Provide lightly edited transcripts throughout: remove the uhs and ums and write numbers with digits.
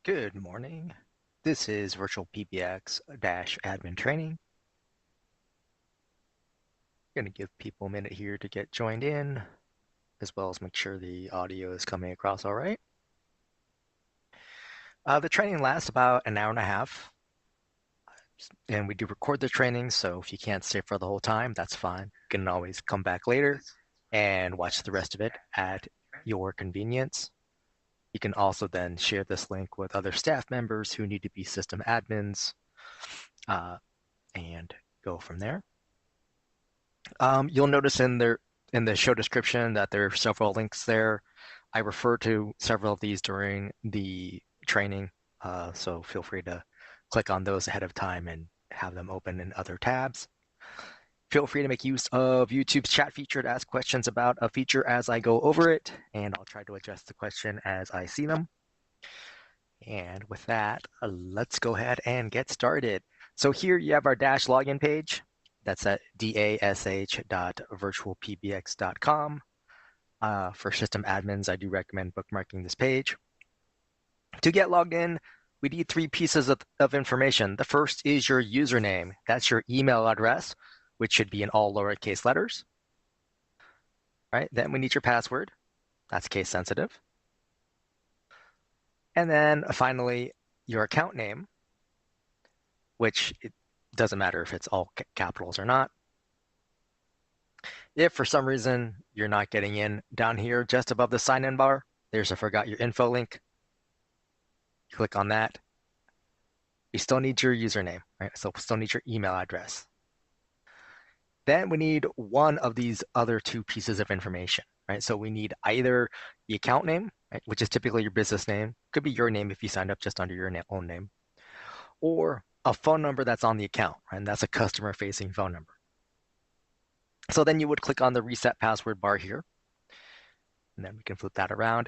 Good morning. This is VirtualPBX-admin training. I'm going to give people a minute here to get joined in, as well as make sure the audio is coming across all right. The training lasts about an hour and a half, and we do record the training, so if you can't stay for the whole time, that's fine. You can always come back later and watch the rest of it at your convenience. You can also then share this link with other staff members who need to be system admins and go from there. You'll notice in the show description that there are several links there. I refer to several of these during the training, so feel free to click on those ahead of time and have them open in other tabs. Feel free to make use of YouTube's chat feature to ask questions about a feature as I go over it, and I'll try to address the question as I see them. And with that, let's go ahead and get started. So here you have our Dash login page. That's at dash.virtualpbx.com. For system admins, I do recommend bookmarking this page. To get logged in, we need three pieces of information. The first is your username. That's your email address, which should be in all lowercase letters. Right? Then we need your password. That's case sensitive. And then finally, your account name, which it doesn't matter if it's all capitals or not. If for some reason you're not getting in, down here just above the sign-in bar, there's a forgot your info link. Click on that. You still need your username, right? So we still need your email address. Then we need one of these other two pieces of information, right? So we need either the account name, right, which is typically your business name. Could be your name if you signed up just under your own name, or a phone number that's on the account, right? And that's a customer-facing phone number. So then you would click on the reset password bar here, and then we can flip that around.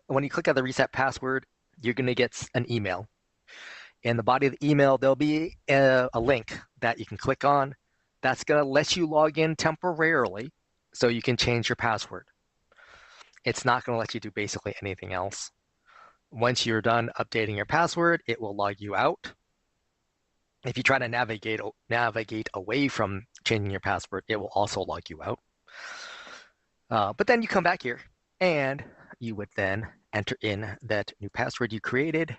When you click on the reset password, you're going to get an email. In the body of the email, there'll be a link that you can click on that's going to let you log in temporarily so you can change your password. It's not going to let you do basically anything else. Once you're done updating your password, it will log you out. If you try to navigate away from changing your password, it will also log you out. But then you come back here, and you would then enter in that new password you created.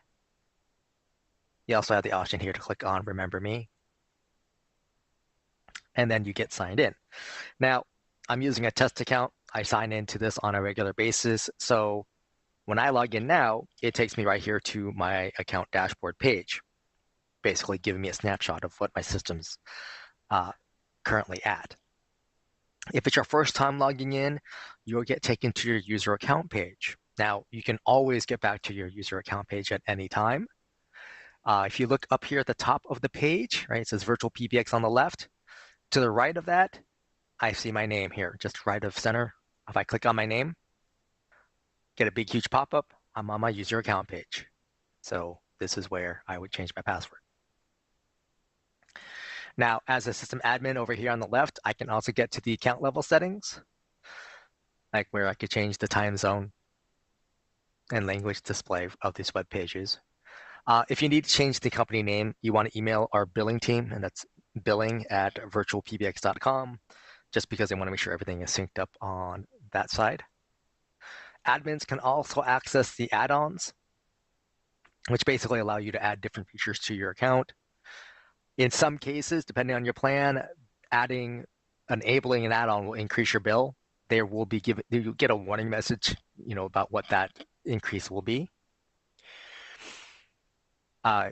You also have the option here to click on Remember Me. And then you get signed in. Now, I'm using a test account. I sign into this on a regular basis. So when I log in now, it takes me right here to my account dashboard page, basically giving me a snapshot of what my system's currently at. If it's your first time logging in, you'll get taken to your user account page. Now, you can always get back to your user account page at any time. If you look up here at the top of the page, right, it says VirtualPBX on the left. To the right of that, I see my name here, just right of center. If I click on my name, get a big, huge pop-up, I'm on my user account page. So this is where I would change my password. Now, as a system admin over here on the left, I can also get to the account level settings, like where I could change the time zone and language display of these web pages. If you need to change the company name, you want to email our billing team, and that's billing@virtualpbx.com, just because they want to make sure everything is synced up on that side. Admins can also access the add-ons, which basically allow you to add different features to your account. In some cases, depending on your plan, enabling an add-on will increase your bill. You'll get a warning message, about what that increase will be.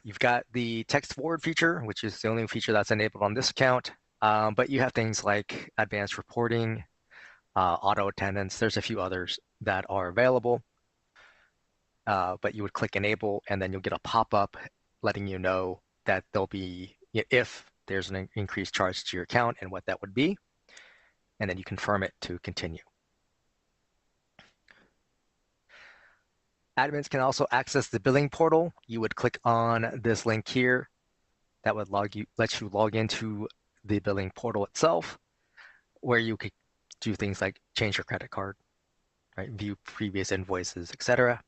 You've got the text forward feature, which is the only feature that's enabled on this account. But you have things like advanced reporting, auto attendance. There's a few others that are available. But you would click enable, and then you'll get a pop-up letting you know that there'll be, if there's an increased charge to your account and what that would be. And then you confirm it to continue. Admins can also access the billing portal. You would click on this link here. That would let you log into the billing portal itself, where you could do things like change your credit card, right? View previous invoices, etc.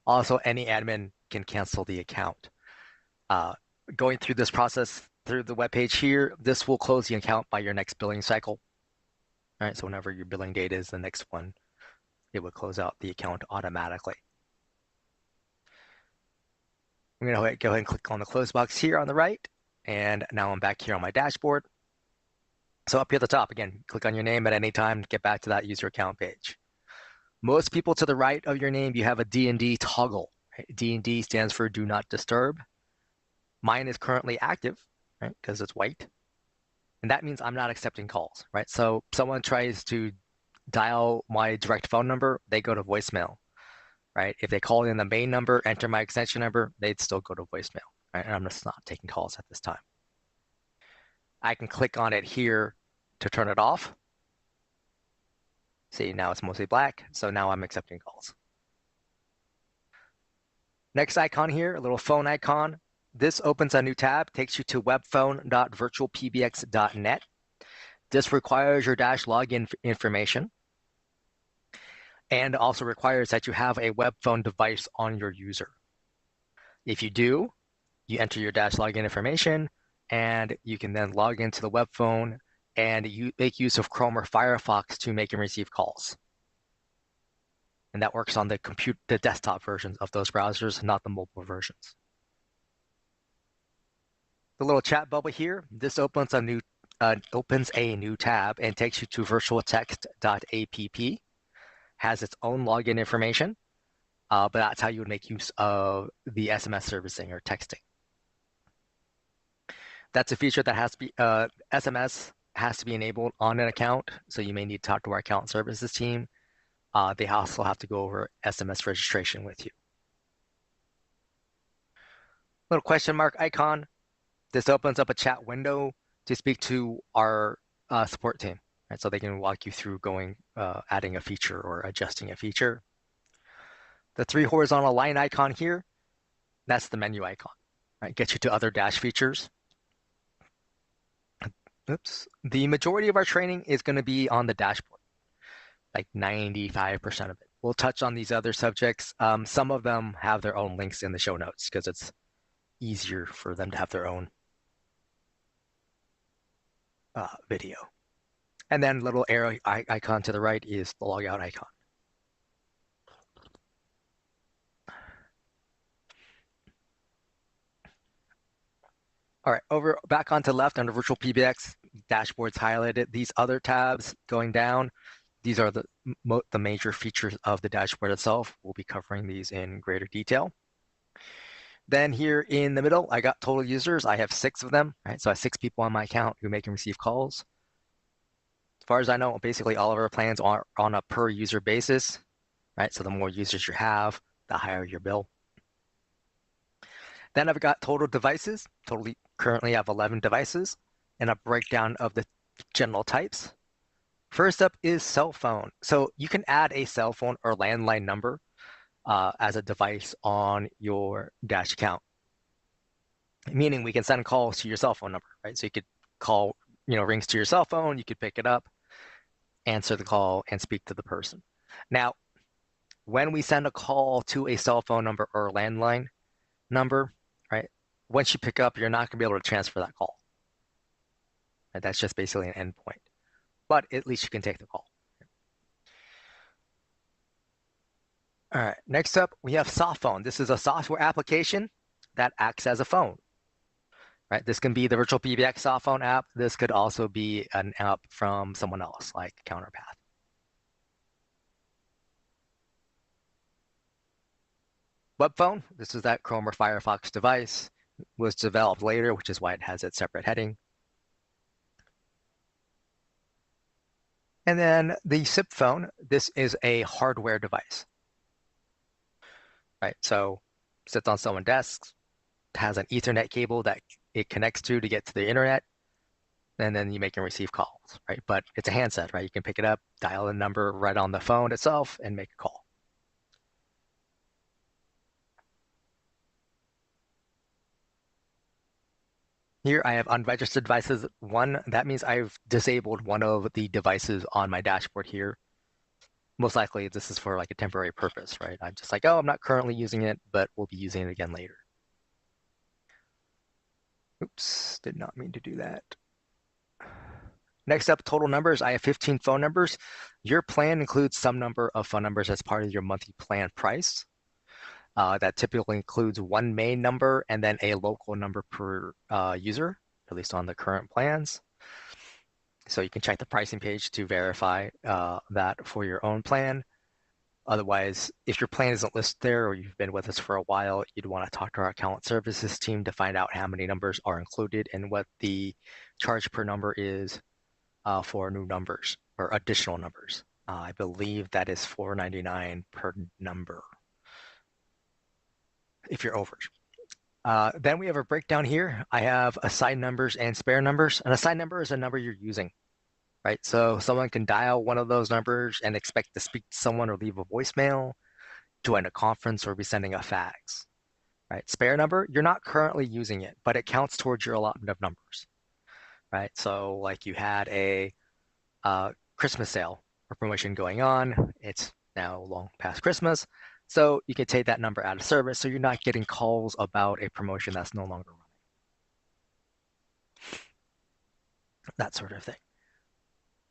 Also, any admin can cancel the account. Going through this process through the web page here, this will close the account by your next billing cycle. All right, so whenever your billing date is the next one, it would close out the account automatically. I'm going to go ahead and click on the close box here on the right. And now I'm back here on my dashboard. So up here at the top, again, click on your name at any time to get back to that user account page. Most people to the right of your name, you have a D&D toggle. Right? D&D stands for Do Not Disturb. Mine is currently active, right, because it's white. And that means I'm not accepting calls, right? So someone tries to dial my direct phone number, they go to voicemail, right? If they call in the main number, enter my extension number, they'd still go to voicemail, right? And I'm just not taking calls at this time. I can click on it here to turn it off. See, now it's mostly black, so now I'm accepting calls. Next icon here, a little phone icon. This opens a new tab, takes you to webphone.virtualpbx.net. This requires your Dash login information and also requires that you have a web phone device on your user. If you do, you enter your Dash login information and you can then log into the web phone and you make use of Chrome or Firefox to make and receive calls. And that works on the desktop versions of those browsers, not the mobile versions. The little chat bubble here, this opens a new tab and takes you to virtualtext.app. Has its own login information, but that's how you would make use of the SMS servicing or texting. That's a feature that has to be, SMS has to be enabled on an account, so you may need to talk to our account services team. They also have to go over SMS registration with you. Little question mark icon. This opens up a chat window to speak to our support team, right? So they can walk you through adding a feature or adjusting a feature. The 3 horizontal line icon here, that's the menu icon, right? Gets you to other Dash features. Oops. The majority of our training is going to be on the dashboard, like 95% of it. We'll touch on these other subjects. Some of them have their own links in the show notes because it's easier for them to have their own video. And then little arrow icon to the right is the logout icon. All right, back onto left under VirtualPBX, dashboard's highlighted. These other tabs going down, these are the major features of the dashboard itself. We'll be covering these in greater detail. Then here in the middle, I got total users. I have 6 of them, right? So I have 6 people on my account who make and receive calls. As far as I know, basically all of our plans are on a per user basis, right? So the more users you have, the higher your bill. Then I've got total devices. Currently I have 11 devices and a breakdown of the general types. First up is cell phone. So you can add a cell phone or landline number as a device on your Dash account, meaning we can send calls to your cell phone number, right? So you could call, rings to your cell phone, you could pick it up, answer the call, and speak to the person. Now, when we send a call to a cell phone number or a landline number, right? Once you pick up, you're not going to be able to transfer that call. And that's just basically an endpoint. But at least you can take the call. All right, next up, we have soft phone. This is a software application that acts as a phone. Right? This can be the VirtualPBX soft phone app. This could also be an app from someone else, like Counterpath. Web phone, this is that Chrome or Firefox device. Was developed later, which is why it has its separate heading. And then the SIP phone, this is a hardware device. Right, so sits on someone's desk, has an Ethernet cable that it connects to get to the internet, and then you make and receive calls, right? But it's a handset, right? You can pick it up, dial a number right on the phone itself, and make a call. Here I have unregistered devices 1. That means I've disabled one of the devices on my dashboard here. most likely this is for like a temporary purpose, right? I'm just like, oh, I'm not currently using it, but we'll be using it again later. Oops, did not mean to do that. Next up, total numbers. I have 15 phone numbers. Your plan includes some number of phone numbers as part of your monthly plan price. That typically includes one main number and then a local number per user, at least on the current plans. So you can check the pricing page to verify that for your own plan. Otherwise, if your plan isn't listed there or you've been with us for a while, you'd want to talk to our account services team to find out how many numbers are included and what the charge per number is for new numbers or additional numbers. I believe that is $4.99 per number if you're over. Then we have a breakdown here. I have assigned numbers and spare numbers. An assigned number is a number you're using, right? So someone can dial one of those numbers and expect to speak to someone or leave a voicemail, join a conference, or be sending a fax, right? Spare number, you're not currently using it, but it counts towards your allotment of numbers, right? So like you had a Christmas sale or promotion going on. It's now long past Christmas. So you can take that number out of service so you're not getting calls about a promotion that's no longer running. That sort of thing.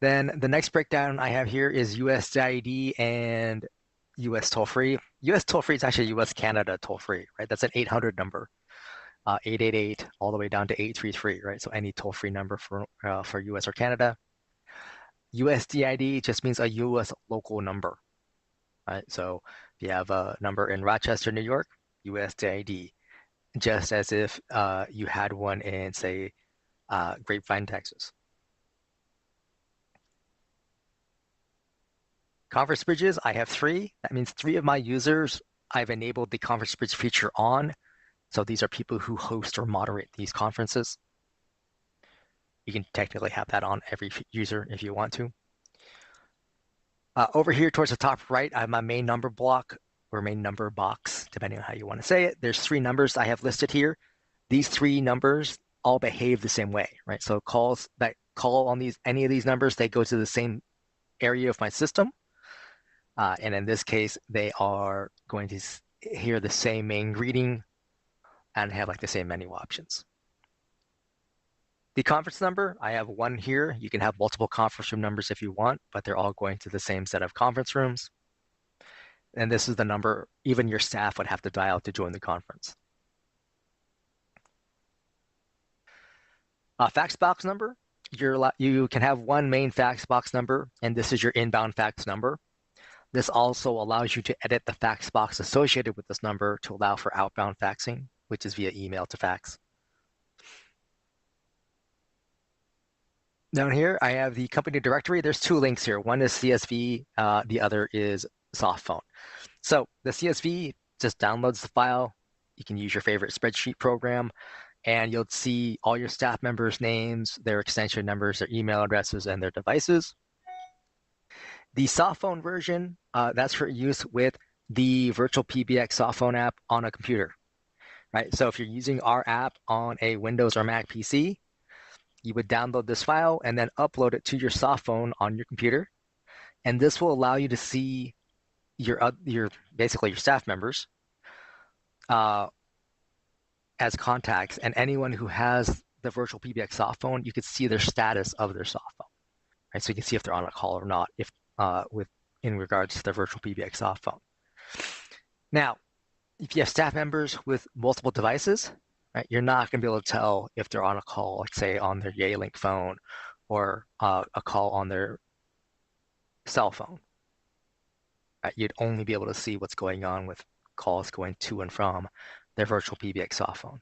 Then the next breakdown I have here is USID and US toll-free. US toll-free is actually US Canada toll-free, right? That's an 800 number, 888 all the way down to 833, right? So any toll-free number for US or Canada. USDID just means a US local number, right? So if you have a number in Rochester, New York, USDID, just as if you had one in, say, Grapevine, Texas. Conference bridges, I have 3. That means 3 of my users, I've enabled the conference bridge feature on. So these are people who host or moderate these conferences. You can technically have that on every user if you want to. Over here towards the top right, I have my main number block or main number box, depending on how you want to say it. There's 3 numbers I have listed here. These 3 numbers all behave the same way, right? So calls that call on any of these numbers, they go to the same area of my system. And in this case, they are going to hear the same main greeting and have like the same menu options. The conference number, I have 1 here. You can have multiple conference room numbers if you want, but they're all going to the same set of conference rooms. And this is the number even your staff would have to dial to join the conference. Fax box number, you can have 1 main fax box number, and this is your inbound fax number. This also allows you to edit the fax box associated with this number to allow for outbound faxing, which is via email to fax. Down here, I have the company directory. There's 2 links here. One is CSV, the other is softphone. So the CSV just downloads the file. You can use your favorite spreadsheet program, and you'll see all your staff members' names, their extension numbers, their email addresses, and their devices. The softphone version, that's for use with the VirtualPBX softphone app on a computer, right? So if you're using our app on a Windows or Mac PC, you would download this file and then upload it to your softphone on your computer. And this will allow you to see your basically your staff members as contacts, and anyone who has the VirtualPBX softphone, you could see their status of their softphone, right? So you can see if they're on a call or not, if in regards to the VirtualPBX softphone. Now, if you have staff members with multiple devices, right, you're not going to be able to tell if they're on a call, let's say on their Yealink phone or a call on their cell phone. Right? You'd only be able to see what's going on with calls going to and from their VirtualPBX softphone.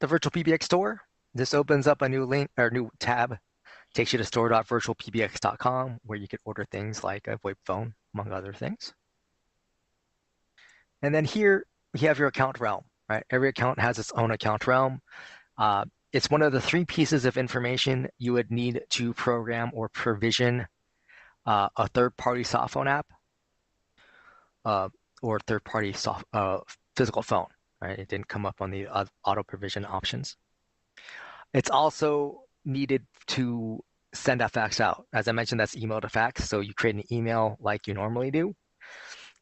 The VirtualPBX store, this opens up a new link or new tab, takes you to store.virtualpbx.com, where you can order things like a VoIP phone, among other things. And then here we have your account realm, right? Every account has its own account realm. It's one of the 3 pieces of information you would need to program or provision a third-party softphone app or third-party physical phone, right? It didn't come up on the auto provision options. It's also needed to send a fax out. As I mentioned, that's email to fax. So you create an email like you normally do.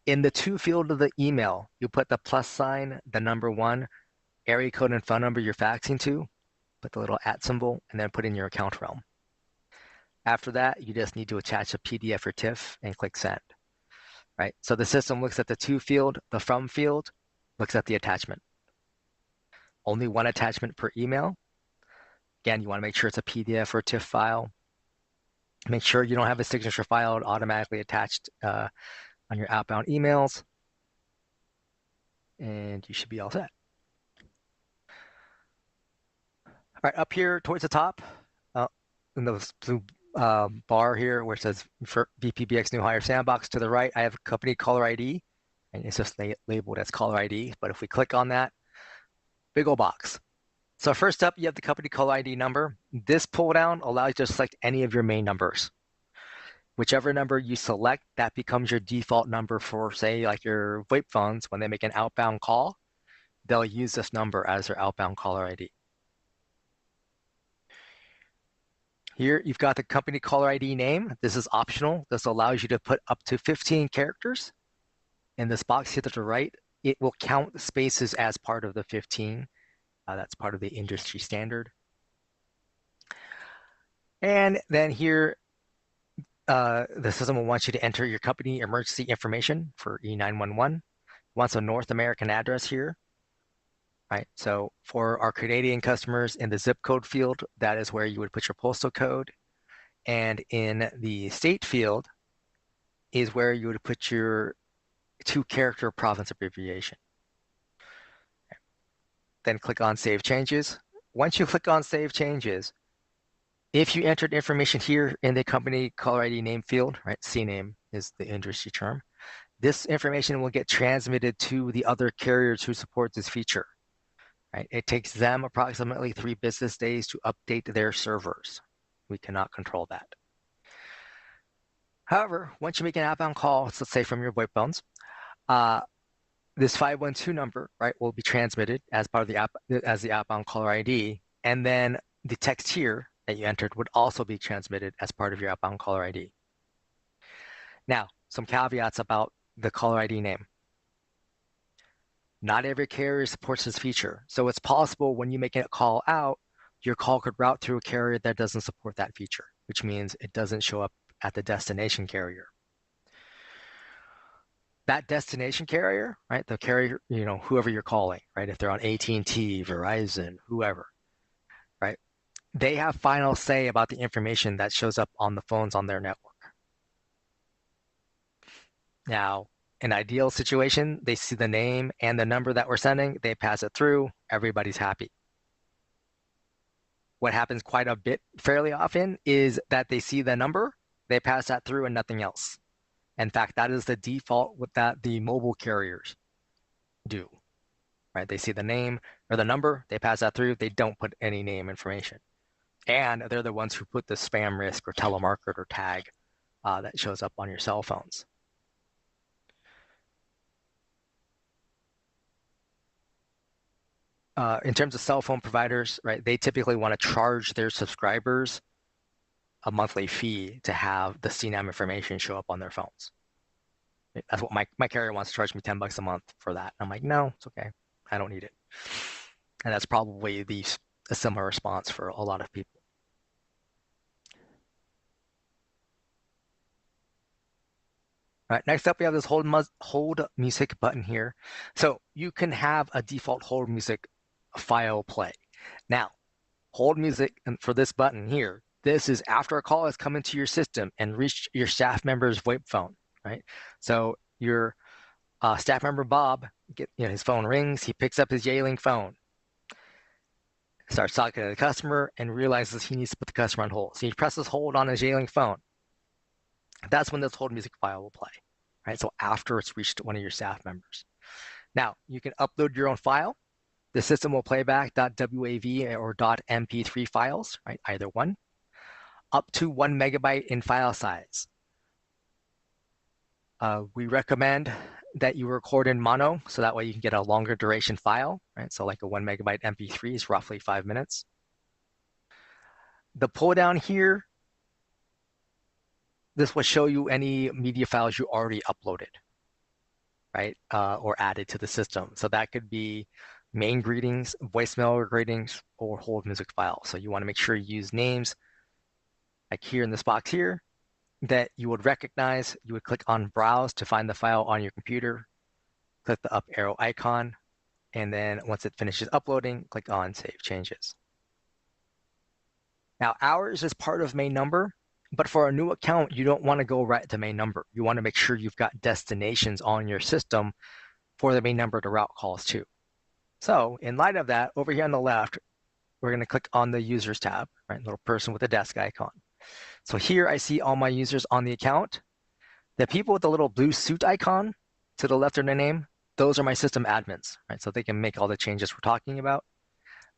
In the to field of the email, you put the plus sign, the number 1, area code and phone number you're faxing to, put the little @ symbol, and then put in your account realm. After that, you just need to attach a PDF or TIFF and click send. Right? So the system looks at the to field, the from field, looks at the attachment. Only one attachment per email. Again, you want to make sure it's a PDF or TIFF file. Make sure you don't have a signature file automatically attached on your outbound emails. And you should be all set. All right, up here towards the top, in the blue bar here where it says VPBX New Hire Sandbox, to the right, I have a company caller ID, and it's just labeled as caller ID. But if we click on that, big old box. So first up, you have the company caller ID number. This pull down allows you to select any of your main numbers. Whichever number you select, that becomes your default number for, say, like your VoIP phones. When they make an outbound call, they'll use this number as their outbound caller ID. Here, you've got the company caller ID name. This is optional. This allows you to put up to 15 characters. In this box here to the right, it will count the spaces as part of the 15. That's part of the industry standard. And then here, the system will want you to enter your company emergency information for E911. It wants a North American address here. Right, so for our Canadian customers, in the zip code field, that is where you would put your postal code. And in the state field is where you would put your 2-character province abbreviation. Then click on Save Changes. Once you click on Save Changes, if you entered information here in the company caller ID name field, right, CNAME is the industry term, this information will get transmitted to the other carriers who support this feature. Right? It takes them approximately 3 business days to update their servers. We cannot control that. However, once you make an outbound call, let's say from your VoIP phones, this 512 number, right, will be transmitted as part of the app as the outbound caller ID, and then the text here that you entered would also be transmitted as part of your outbound caller ID. Now, some caveats about the caller ID name. Not every carrier supports this feature, so it's possible when you make a call out, your call could route through a carrier that doesn't support that feature, which means it doesn't show up at the destination carrier. That destination carrier, right, the carrier, you know, whoever you're calling, right, if they're on AT&T, Verizon, whoever, right, they have final say about the information that shows up on the phones on their network. Now, in ideal situation, they see the name and the number that we're sending, they pass it through, everybody's happy. What happens quite a bit fairly often is that they see the number, they pass that through and nothing else. In fact, that is the default with that the mobile carriers do. Right? They see the name or the number, they pass that through, they don't put any name information. And they're the ones who put the spam risk or telemarketer tag that shows up on your cell phones. In terms of cell phone providers, right, they typically want to charge their subscribers a monthly fee to have the CNAM information show up on their phones. That's what my carrier wants to charge me $10 a month for that. I'm like, no, it's okay. I don't need it. And that's probably a similar response for a lot of people. All right, next up, we have this hold music button here. So you can have a default hold music file play. Now, hold music, and for this button here, this is after a call has come into your system and reached your staff member's VoIP phone, right? So your staff member Bob, his phone rings, he picks up his Yealink phone, starts talking to the customer, and realizes he needs to put the customer on hold. So he presses hold on his Yealink phone. That's when this hold music file will play, right? So after it's reached one of your staff members. Now, you can upload your own file. The system will play back .wav or .mp3 files, right? Either one, up to 1 megabyte in file size. We recommend that you record in mono, so that way you can get a longer duration file, right? So like a 1 megabyte MP3 is roughly 5 minutes. The pull down here, this will show you any media files you already uploaded, right? Or added to the system. So that could be main greetings, voicemail greetings, or hold music file. So you want to make sure you use names like here in this box here that you would recognize. You would click on browse to find the file on your computer, click the up arrow icon, and then once it finishes uploading, click on save changes. Now hours is part of main number, but for a new account, you don't want to go right to main number. You want to make sure you've got destinations on your system for the main number to route calls to. So in light of that, over here on the left, we're going to click on the users tab, right? Little person with a desk icon. So here I see all my users on the account. The people with the little blue suit icon to the left of their name, those are my system admins, right? So they can make all the changes we're talking about.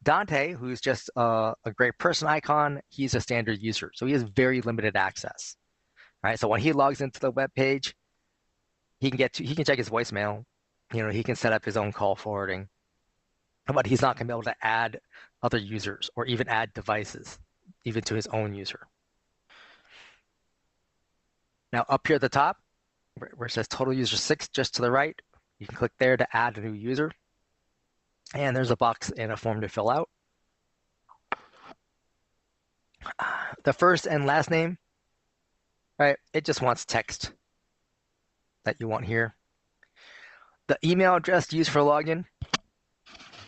Dante, who's just a great person icon, he's a standard user. So he has very limited access, right? So when he logs into the web page, he can check his voicemail. He can set up his own call forwarding, but he's not going to be able to add other users or even add devices, even to his own user. Now up here at the top, where it says total user 6, just to the right, you can click there to add a new user. And there's a box and a form to fill out. The first and last name, right? It just wants text that you want here. The email address used for login,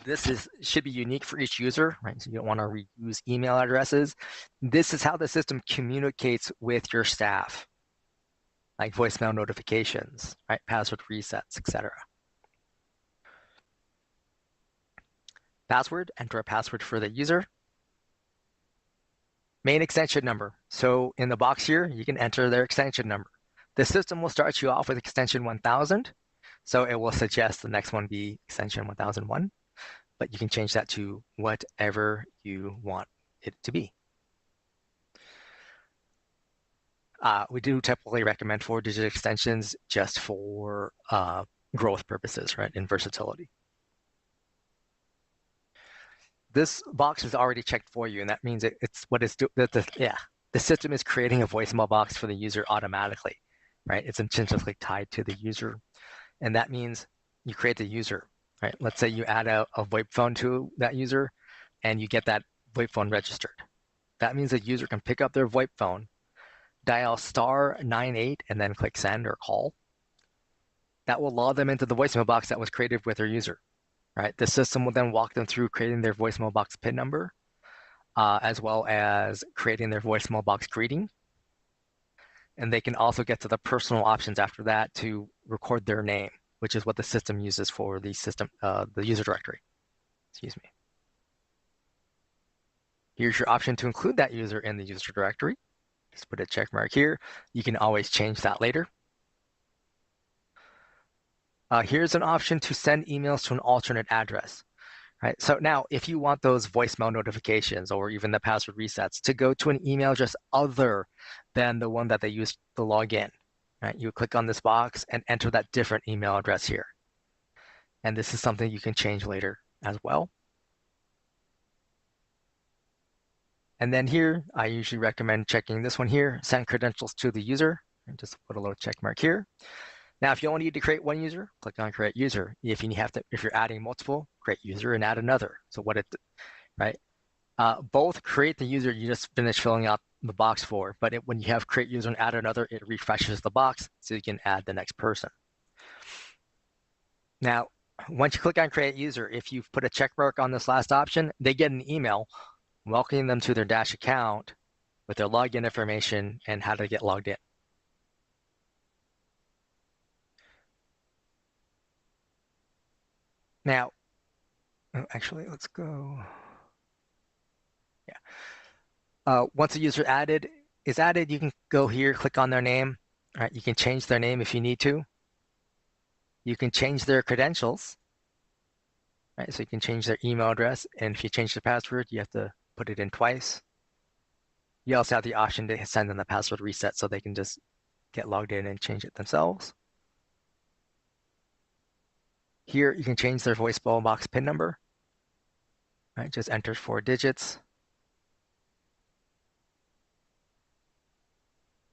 this should be unique for each user, right? So you don't want to reuse email addresses. This is how the system communicates with your staff, like voicemail notifications, right? Password resets, etc. Password, enter a password for the user. Main extension number. So in the box here, you can enter their extension number. The system will start you off with extension 1000. So it will suggest the next one be extension 1001, but you can change that to whatever you want it to be. We do typically recommend 4-digit extensions just for growth purposes, right, and versatility. This box is already checked for you, and that means it's what it's doing. The system is creating a voicemail box for the user automatically, right? It's intrinsically tied to the user, and that means you create the user, right? Let's say you add a VoIP phone to that user, and you get that VoIP phone registered. That means the user can pick up their VoIP phone, dial *98, and then click send or call. That will log them into the voicemail box that was created with their user, right? The system will then walk them through creating their voicemail box PIN number, as well as creating their voicemail box greeting. And they can also get to the personal options after that to record their name, which is what the system uses for the user directory. Excuse me. Here's your option to include that user in the user directory. Just put a check mark here. You can always change that later. Here's an option to send emails to an alternate address. Right. So now if you want those voicemail notifications or even the password resets to go to an email address other than the one that they used to log in, right? You click on this box and enter that different email address here. And this is something you can change later as well. And then here, I usually recommend checking this one here, send credentials to the user, and just put a little check mark here. Now, if you only need to create one user, click on create user. If you're adding multiple, create user and add another. So right? Both create the user you just finished filling out the box for, but when you have create user and add another, it refreshes the box so you can add the next person. Now, once you click on create user, if you've put a check mark on this last option, they get an email welcoming them to their Dash account with their login information and how to get logged in. Now, actually, let's go. Yeah. Once a user is added, you can go here, click on their name. All right, you can change their name if you need to. You can change their credentials. Right, so you can change their email address, and if you change the password, you have to put it in twice. You also have the option to send them the password reset so they can just get logged in and change it themselves. Here, you can change their voicemail box PIN number. Right, just enter 4 digits.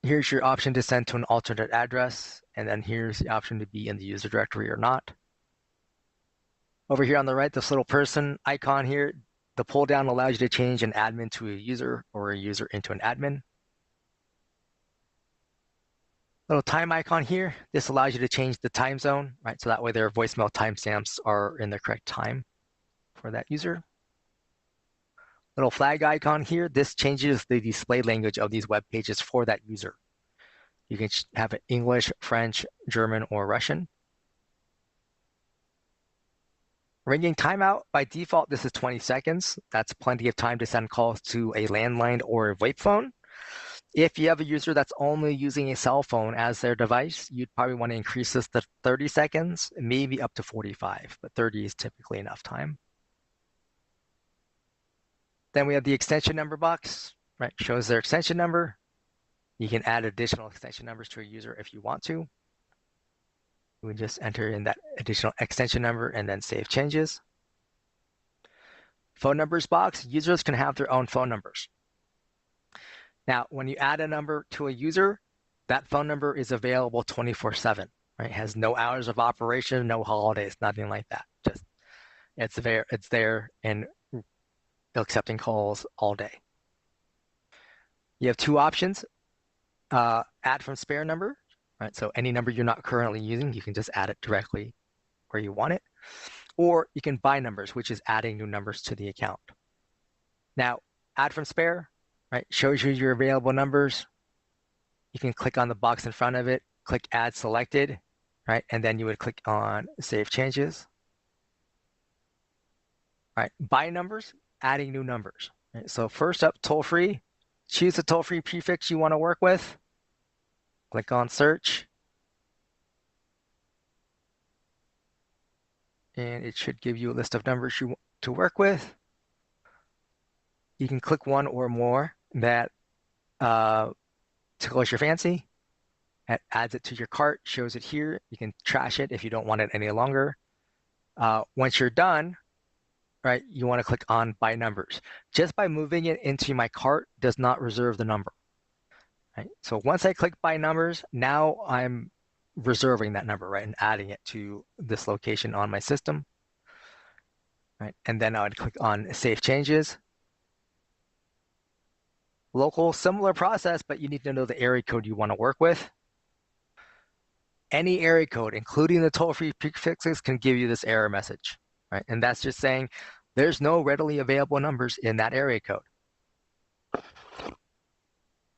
Here's your option to send to an alternate address, and then here's the option to be in the user directory or not. Over here on the right, this little person icon here, the pull down allows you to change an admin to a user or a user into an admin. Little time icon here, this allows you to change the time zone, right? So that way their voicemail timestamps are in the correct time for that user. Little flag icon here, this changes the display language of these web pages for that user. You can have it English, French, German, or Russian. Ringing timeout, by default, this is 20 seconds. That's plenty of time to send calls to a landline or a VoIP phone. If you have a user that's only using a cell phone as their device, you'd probably want to increase this to 30 seconds, maybe up to 45, but 30 is typically enough time. Then we have the extension number box, right? Shows their extension number. You can add additional extension numbers to a user if you want to. You would just enter in that additional extension number and then save changes. Phone numbers box, users can have their own phone numbers. Now, when you add a number to a user, that phone number is available 24/7, right? It has no hours of operation, no holidays, nothing like that. Just it's there and accepting calls all day. You have two options. Add from spare number, right? So any number you're not currently using, you can just add it directly where you want it. Or you can buy numbers, which is adding new numbers to the account. Now, add from spare, right? Shows you your available numbers. You can click on the box in front of it, click add selected, right? And then you would click on save changes. All right, buy numbers, adding new numbers. Right? So first up, toll free. Choose the toll free prefix you want to work with. Click on search. And it should give you a list of numbers you want to work with. You can click one or more that tickles your fancy. It adds it to your cart, shows it here. You can trash it if you don't want it any longer. Once you're done, right, you want to click on buy numbers. Just by moving it into my cart does not reserve the number. Right? So once I click buy numbers, now I'm reserving that number, right, and adding it to this location on my system. Right? And then I would click on save changes. Local, similar process, but you need to know the area code you want to work with. Any area code, including the toll-free prefixes, can give you this error message, right? And that's just saying there's no readily available numbers in that area code.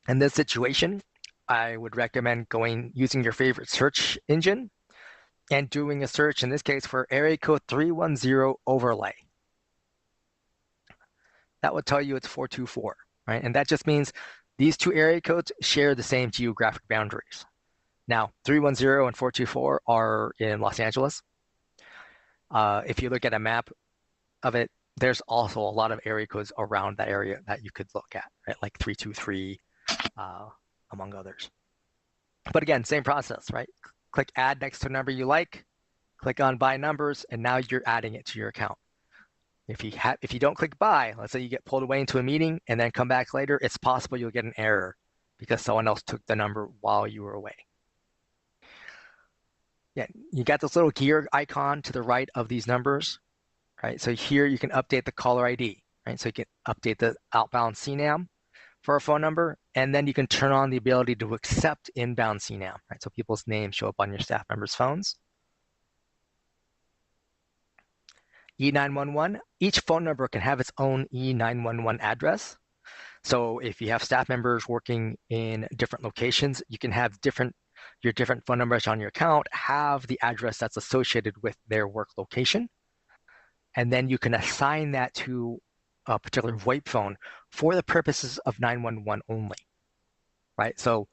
In this situation, I would recommend using your favorite search engine and doing a search, in this case, for area code 310 overlay. That would tell you it's 424, right? And that just means these two area codes share the same geographic boundaries. Now, 310 and 424 are in Los Angeles. If you look at a map of it, there's also a lot of area codes around that area that you could look at, right? Like 323, among others. But again, same process, right? Click add next to a number you like, click on buy numbers, and now you're adding it to your account. If you don't click buy, let's say you get pulled away into a meeting and then come back later, it's possible you'll get an error because someone else took the number while you were away. Yeah, you got this little gear icon to the right of these numbers, right? So here you can update the caller ID, right? So you can update the outbound CNAM for a phone number, and then you can turn on the ability to accept inbound CNAM, right? So people's names show up on your staff members' phones. E911, each phone number can have its own E911 address. So if you have staff members working in different locations, you can have your different phone numbers on your account have the address that's associated with their work location. And then you can assign that to a particular VoIP phone for the purposes of 911 only, right? So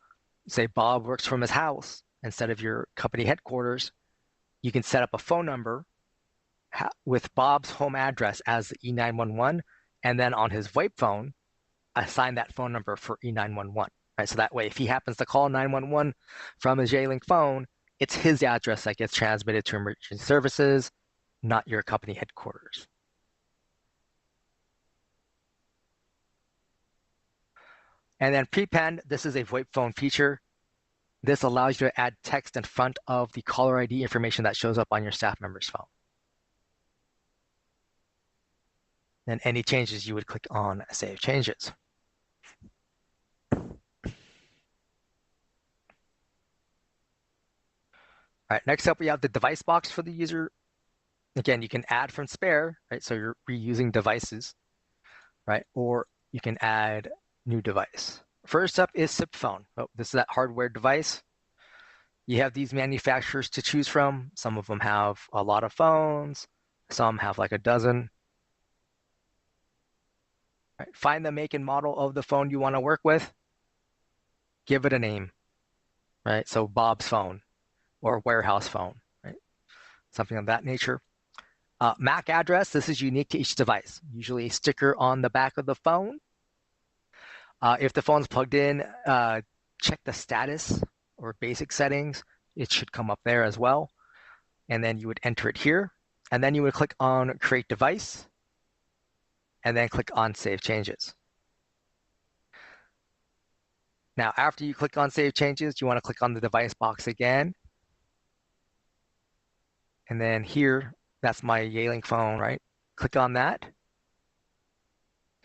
say Bob works from his house instead of your company headquarters, you can set up a phone number with Bob's home address as the E911, and then on his VoIP phone, assign that phone number for E911, right? So that way, if he happens to call 911 from his J-Link phone, it's his address that gets transmitted to emergency services, not your company headquarters. And then prepend, this is a VoIP phone feature. This allows you to add text in front of the caller ID information that shows up on your staff member's phone. Then any changes, you would click on Save Changes. All right, next up, we have the device box for the user. Again, you can add from spare, right? So you're reusing devices, right? Or you can add new device. First up is SIP phone. Oh, this is that hardware device. You have these manufacturers to choose from. Some of them have a lot of phones. Some have like a dozen. Right? Find the make and model of the phone you want to work with. Give it a name, right? So Bob's phone or warehouse phone, right? Something of that nature. MAC address, this is unique to each device. Usually a sticker on the back of the phone. If the phone's plugged in, check the status or basic settings. It should come up there as well. And then you would enter it here. And then you would click on Create Device. And then click on Save Changes. Now, after you click on Save Changes, you want to click on the device box again. And then here, that's my Yealink phone, right? Click on that,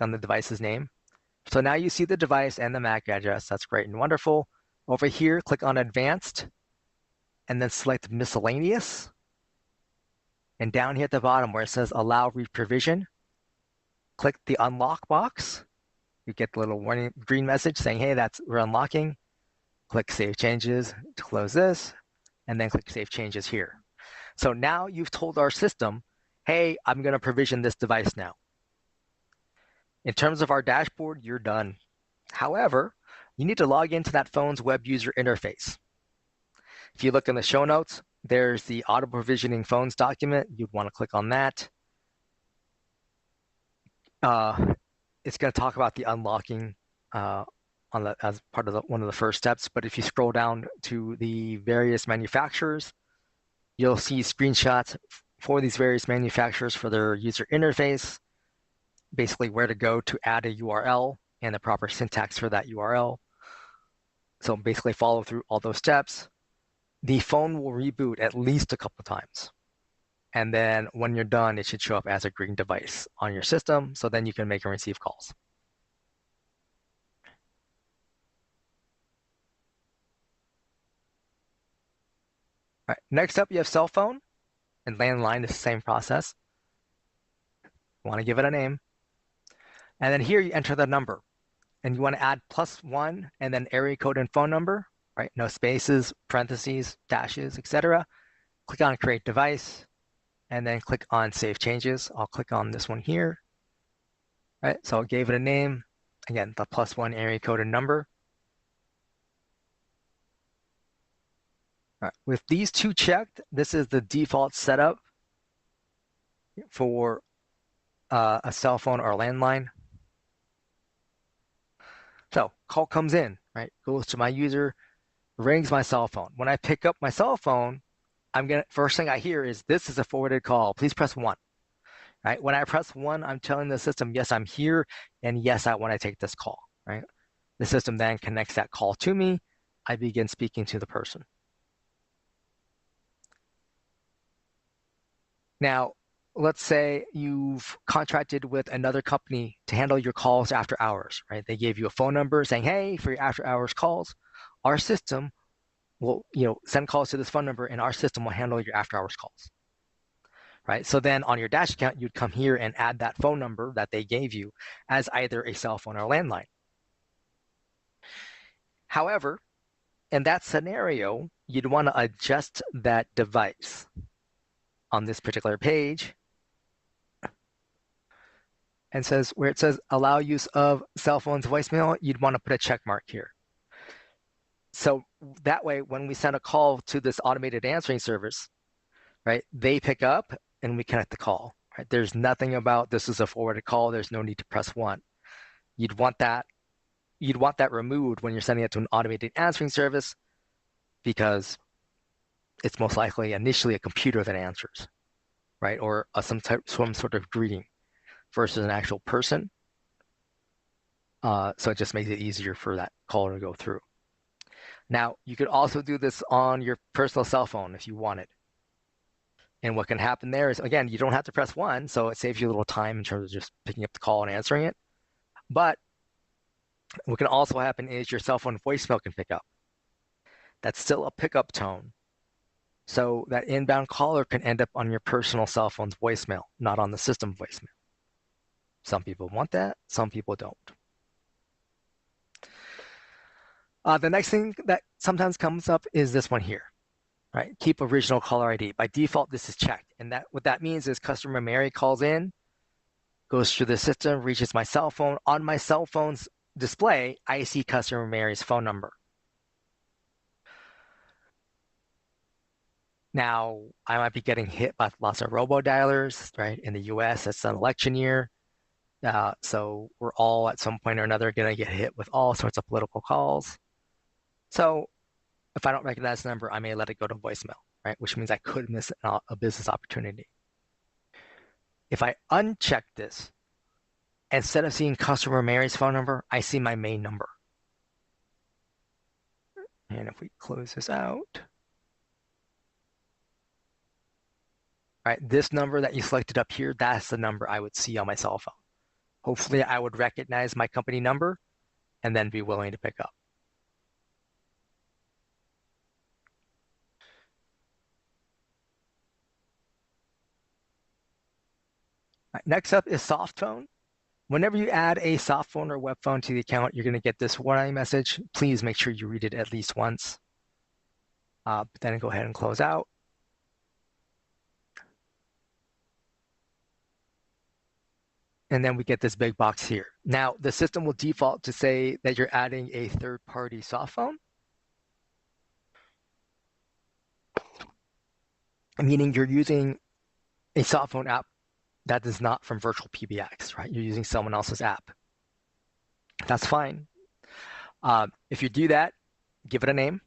on the device's name. So now you see the device and the MAC address. That's great and wonderful. Over here, click on Advanced, and then select Miscellaneous. And down here at the bottom where it says Allow Reprovision, click the Unlock box. You get the little warning green message saying, hey, we're unlocking. Click Save Changes to close this, and then click Save Changes here. So now you've told our system, hey, I'm going to provision this device now. In terms of our dashboard, you're done. However, you need to log into that phone's web user interface. If you look in the show notes, there's the auto provisioning phones document. You'd want to click on that. It's going to talk about the unlocking as part of one of the first steps. But if you scroll down to the various manufacturers, you'll see screenshots for these various manufacturers for their user interface, basically where to go to add a URL and the proper syntax for that URL. So basically follow through all those steps. The phone will reboot at least a couple times. And then when you're done, it should show up as a green device on your system. So then you can make and receive calls. All right, next up, you have cell phone and landline is the same process. You want to give it a name. And then here you enter the number. And you want to add +1 and then area code and phone number, right? No spaces, parentheses, dashes, etc. Click on Create Device, and then click on Save Changes. I'll click on this one here, right? So I gave it a name. Again, the +1 area code and number. All right. With these two checked, this is the default setup for a cell phone or a landline. So call comes in, right? Goes to my user, rings my cell phone. When I pick up my cell phone, first thing I hear is, this is a forwarded call. Please press 1. Right? When I press 1, I'm telling the system, yes, I'm here, and yes, I want to take this call. Right? The system then connects that call to me. I begin speaking to the person. Now, let's say you've contracted with another company to handle your calls after hours, right? They gave you a phone number saying, hey, for your after hours calls, our system will, send calls to this phone number and our system will handle your after hours calls, right? So then on your dash account, you'd come here and add that phone number that they gave you as either a cell phone or a landline. However, in that scenario, you'd want to adjust that device on this particular page. And where it says allow use of cell phone's voicemail, you'd want to put a check mark here. So that way, when we send a call to this automated answering service, right, they pick up and we connect the call. Right? There's nothing about this is a forwarded call. There's no need to press 1. You'd want that removed when you're sending it to an automated answering service, because it's most likely initially a computer that answers, right, or some sort of greeting versus an actual person. So it just makes it easier for that caller to go through. Now, you could also do this on your personal cell phone if you wanted. And what can happen there is, again, you don't have to press 1, so it saves you a little time in terms of just picking up the call and answering it. But what can also happen is your cell phone voicemail can pick up. That's still a pickup tone. So that inbound caller can end up on your personal cell phone's voicemail, not on the system voicemail. Some people want that, some people don't. The next thing that sometimes comes up is this one here, right? Keep original caller ID. By default, this is checked. And what that means is customer Mary calls in, goes through the system, reaches my cell phone. On my cell phone's display, I see customer Mary's phone number. Now, I might be getting hit by lots of robo-dialers, right? In the US, it's an election year. So we're all at some point or another going to get hit with all sorts of political calls. So if I don't recognize the number, I may let it go to voicemail, right? Which means I could miss a business opportunity. If I uncheck this, instead of seeing customer Mary's phone number, I see my main number. And if we close this out, right, this number that you selected up here, that's the number I would see on my cell phone. Hopefully I would recognize my company number and then be willing to pick up. Right, next up is soft phone. Whenever you add a soft phone or web phone to the account, you're going to get this warning message. Please make sure you read it at least once. Then go ahead and close out. And then we get this big box here. Now, the system will default to say that you're adding a third-party soft phone, meaning you're using a soft phone app that is not from VirtualPBX, right? You're using someone else's app. That's fine. If you do that, give it a name.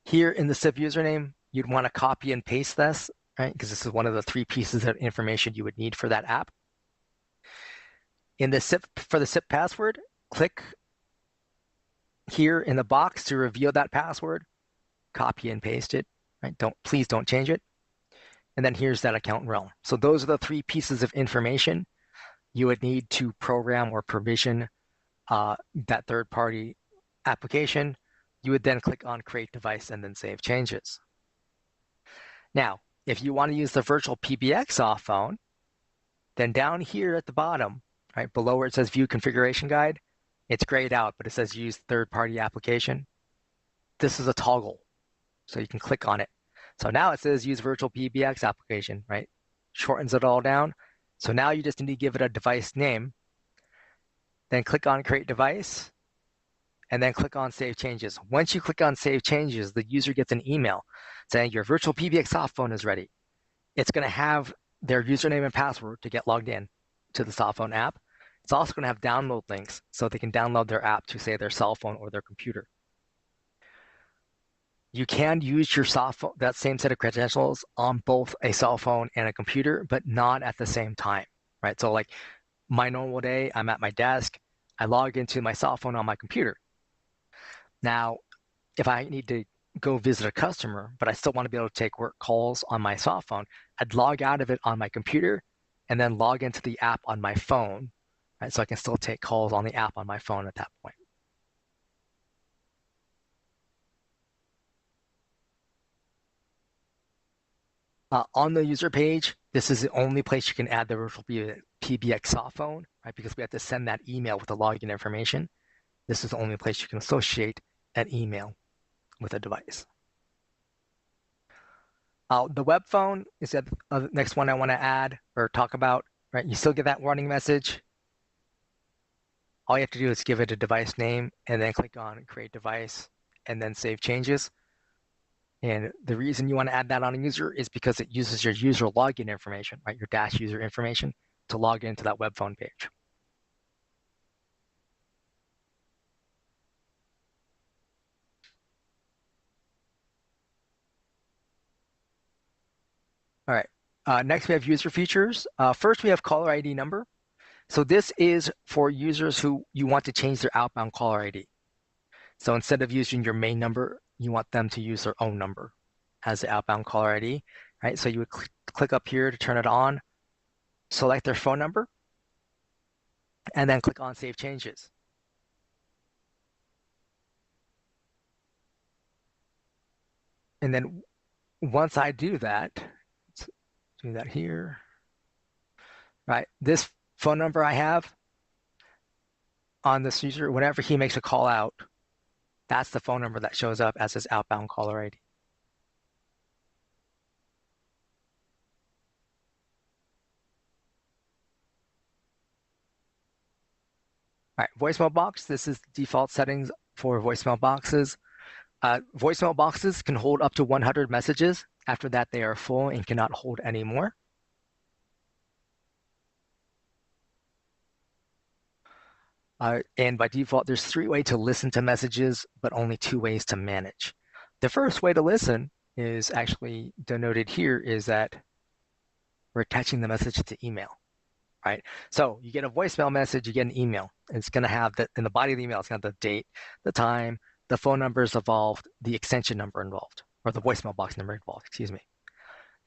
Here in the SIP username, you'd want to copy and paste this, right? Because this is one of the 3 pieces of information you would need for that app. In the SIP, for the SIP password, click here in the box to reveal that password, copy and paste it, right? Please don't change it. And then here's that account realm. So those are the 3 pieces of information you would need to program or provision that third-party application. You would then click on Create Device and then Save Changes. Now, if you want to use the VirtualPBX soft phone, then down here at the bottom, right below where it says View Configuration Guide, it's grayed out, but it says Use Third-Party Application. This is a toggle, so you can click on it. So now it says Use VirtualPBX application, right? Shortens it all down. So now you just need to give it a device name, then click on Create Device, and then click on Save Changes. Once you click on Save Changes, the user gets an email saying your VirtualPBX soft phone is ready. It's going to have their username and password to get logged in to the soft phone app. It's also going to have download links so they can download their app to, say, their cell phone or their computer. You can use your soft phone, that same set of credentials, on both a cell phone and a computer, but not at the same time, right? So like my normal day, I'm at my desk, I log into my cell phone on my computer. Now, if I need to go visit a customer, but I still want to be able to take work calls on my cell phone, I'd log out of it on my computer and then log into the app on my phone, right? So I can still take calls on the app on my phone at that point. On the user page, this is the only place you can add the VirtualPBX soft phone, right? Because we have to send that email with the login information. This is the only place you can associate an email with a device. The web phone is the next one I want to add or talk about, right? You still get that warning message. All you have to do is give it a device name and then click on Create Device and then Save Changes. And the reason you want to add that on a user is because it uses your user login information, right? Your dash user information to log into that web phone page. All right. Next, we have user features. First, we have caller ID number. So this is for users who you want to change their outbound caller ID. So instead of using your main number, you want them to use their own number as the outbound caller ID, right? So you would click up here to turn it on, select their phone number, and then click on Save Changes. And then once I do that, let's do that here, right? This phone number I have on this user, whenever he makes a call out, that's the phone number that shows up as his outbound caller ID. All right, voicemail box. This is default settings for voicemail boxes. Voicemail boxes can hold up to 100 messages. After that, they are full and cannot hold any more. And by default, there's 3 ways to listen to messages, but only 2 ways to manage. The first way to listen is actually denoted here is that we're attaching the message to email, right? So you get a voicemail message, you get an email. It's going to have in the body of the email, it's going to have the date, the time, the phone numbers involved, the extension number involved, or the voicemail box number involved, excuse me.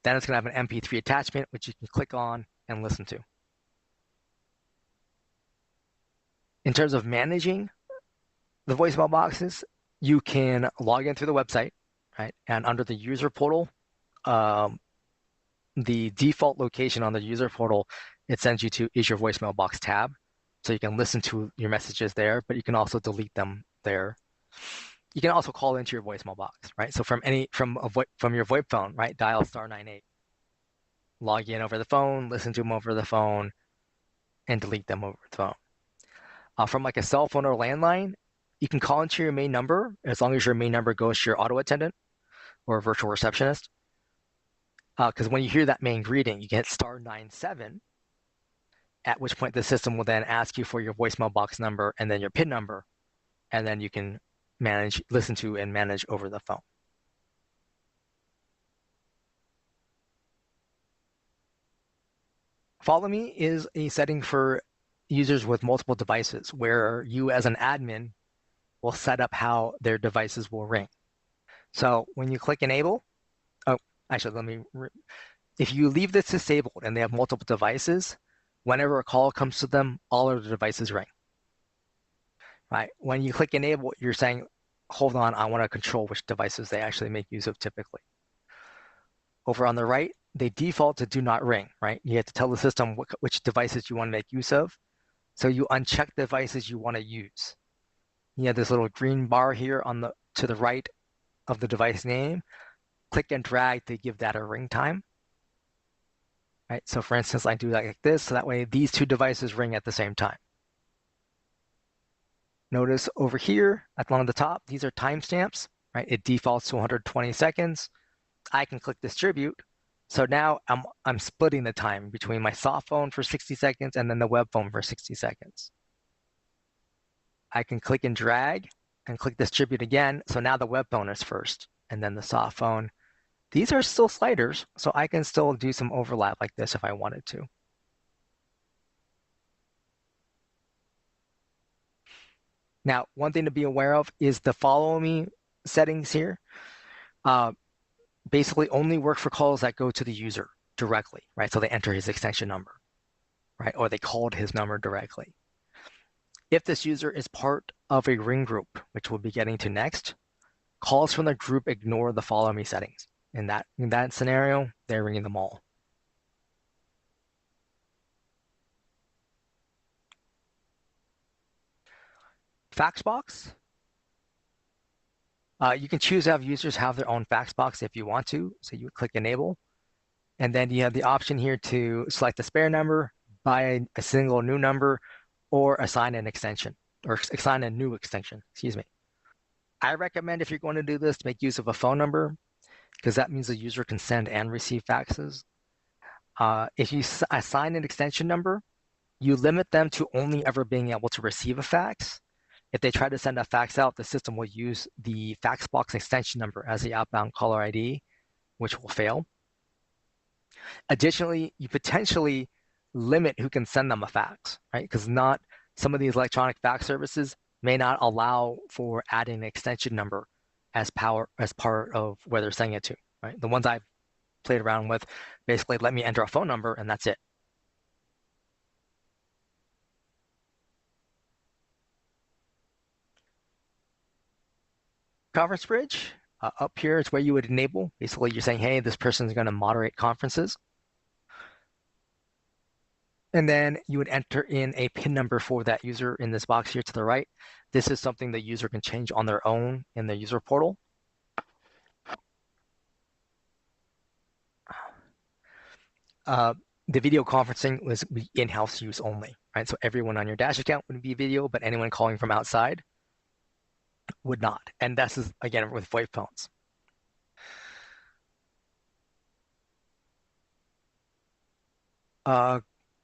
Then it's going to have an MP3 attachment, which you can click on and listen to. In terms of managing the voicemail boxes, you can log in through the website, right? And under the user portal, the default location on the user portal, it sends you to is your voicemail box tab. So you can listen to your messages there, but you can also delete them there. You can also call into your voicemail box, right? So from your VoIP phone, right? Dial *98. Log in over the phone, listen to them over the phone, and delete them over the phone. From like a cell phone or landline, you can call into your main number as long as your main number goes to your auto attendant or virtual receptionist. Because when you hear that main greeting, you get *97, at which point the system will then ask you for your voicemail box number and then your PIN number, and then you can listen to and manage over the phone. Follow Me is a setting for users with multiple devices where you as an admin will set up how their devices will ring. So when you click enable, actually, if you leave this disabled and they have multiple devices, whenever a call comes to them, all of the devices ring. Right? When you click enable, you're saying, hold on, I want to control which devices they actually make use of typically. Over on the right, they default to do not ring, right? You have to tell the system which devices you want to make use of. So you uncheck the devices you want to use. You have this little green bar here to the right of the device name. Click and drag to give that a ring time. Right? So for instance, I do that like this, so that way these 2 devices ring at the same time. Notice over here along the top, these are timestamps, right? It defaults to 120 seconds. I can click distribute. So now I'm splitting the time between my soft phone for 60 seconds and then the web phone for 60 seconds. I can click and drag and click distribute again. So now the web phone is first and then the soft phone. These are still sliders, so I can still do some overlap like this if I wanted to. Now, one thing to be aware of is the follow me settings here. Basically only work for calls that go to the user directly, right? So they enter his extension number, right? Or they called his number directly. If this user is part of a ring group, which we'll be getting to next, calls from the group ignore the follow me settings. In that scenario, they're ringing them all. Fax box. You can choose to have users have their own fax box if you want to. So you would click enable. And then you have the option here to select a spare number, buy a single new number, or assign an extension, or assign a new extension, excuse me. I recommend if you're going to do this, to make use of a phone number, because that means the user can send and receive faxes. If you assign an extension number, you limit them to only ever being able to receive a fax. If they try to send a fax out, the system will use the fax box extension number as the outbound caller ID, which will fail. Additionally, you potentially limit who can send them a fax, right? Because not some of these electronic fax services may not allow for adding an extension number as part of where they're sending it to, right? The ones I've played around with basically let me enter a phone number and that's it. Conference bridge, up here is where you would enable. Basically, you're saying, hey, this person is going to moderate conferences. And then you would enter in a PIN number for that user in this box here to the right. This is something the user can change on their own in the user portal. The video conferencing was in-house use only, right? So everyone on your Dash account would be video, but anyone calling from outside would not. And this is, again, with VoIP phones.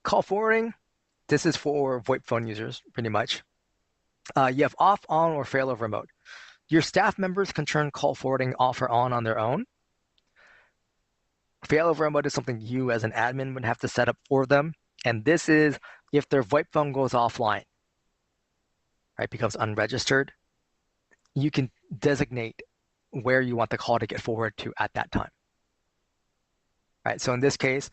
Call forwarding, this is for VoIP phone users, pretty much. You have off, on, or failover mode. Your staff members can turn call forwarding off or on their own. Failover mode is something you as an admin would have to set up for them. And this is if their VoIP phone goes offline, right, becomes unregistered, you can designate where you want the call to get forwarded to at that time. Right, so in this case,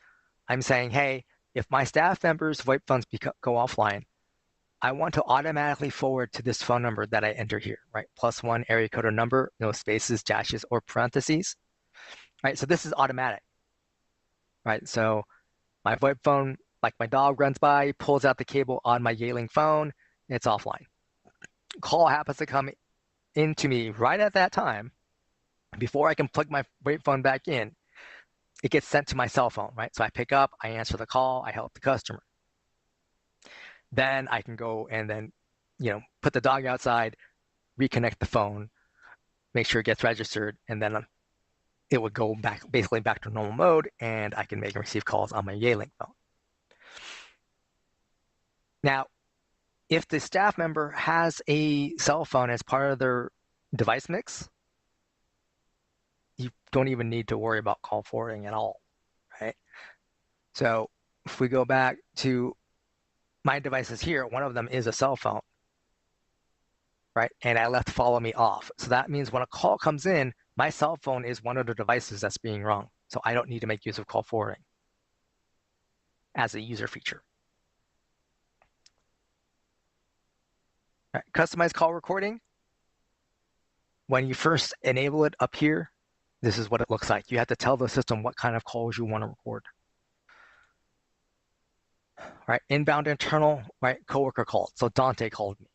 I'm saying, hey, if my staff members' VoIP phones go offline, I want to automatically forward to this phone number that I enter here, right? +1 area code or number, no spaces, dashes, or parentheses, right? So this is automatic, right? So my VoIP phone, like my dog runs by, pulls out the cable on my Yeeling phone, it's offline. Call happens to come into me right at that time. Before I can plug my VoIP phone back in, it gets sent to my cell phone, right? So I pick up, I answer the call, I help the customer. Then I can go and then, put the dog outside, reconnect the phone, make sure it gets registered, and then it would go basically back to normal mode, and I can make and receive calls on my Yeeling phone. Now, if the staff member has a cell phone as part of their device mix, you don't even need to worry about call forwarding at all, right? So if we go back to my devices here, one of them is a cell phone, right? And I left follow me off. So that means when a call comes in, my cell phone is one of the devices that's being rung. So I don't need to make use of call forwarding as a user feature. Right. Customized call recording. When you first enable it up here, this is what it looks like. You have to tell the system what kind of calls you want to record. Right, inbound internal, right, coworker called. So Dante called me,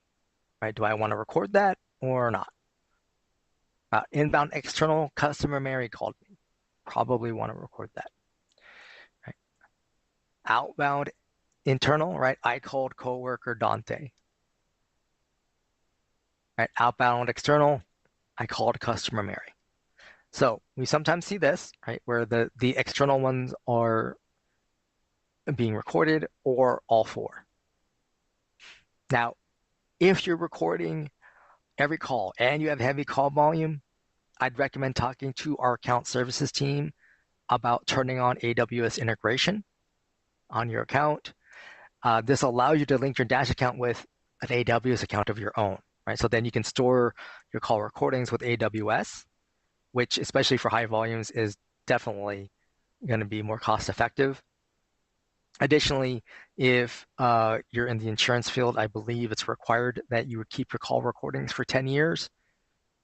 right? Do I want to record that or not? Inbound external, customer Mary called me. Probably want to record that. Right. Outbound internal, right? I called coworker Dante. Right, outbound external, I called customer Mary. So we sometimes see this, right, where the external ones are being recorded or all four. Now, if you're recording every call and you have heavy call volume, I'd recommend talking to our account services team about turning on AWS integration on your account. This allows you to link your Dash account with an AWS account of your own, right? So then you can store your call recordings with AWS, which especially for high volumes is definitely going to be more cost effective. Additionally, if you're in the insurance field, I believe it's required that you would keep your call recordings for 10 years.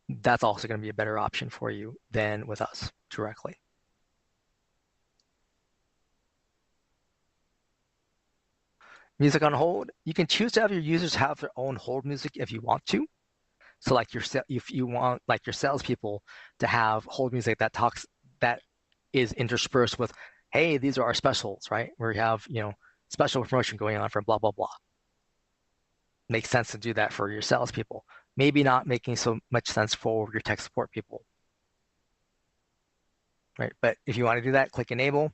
That's also going to be a better option for you than with us directly. Music on hold. You can choose to have your users have their own hold music if you want to. So like if you want like your salespeople to have hold music that is interspersed with, hey, these are our specials, right? Where you have, special promotion going on for blah, blah, blah. Makes sense to do that for your salespeople. Maybe not making so much sense for your tech support people. Right? But if you want to do that, click enable.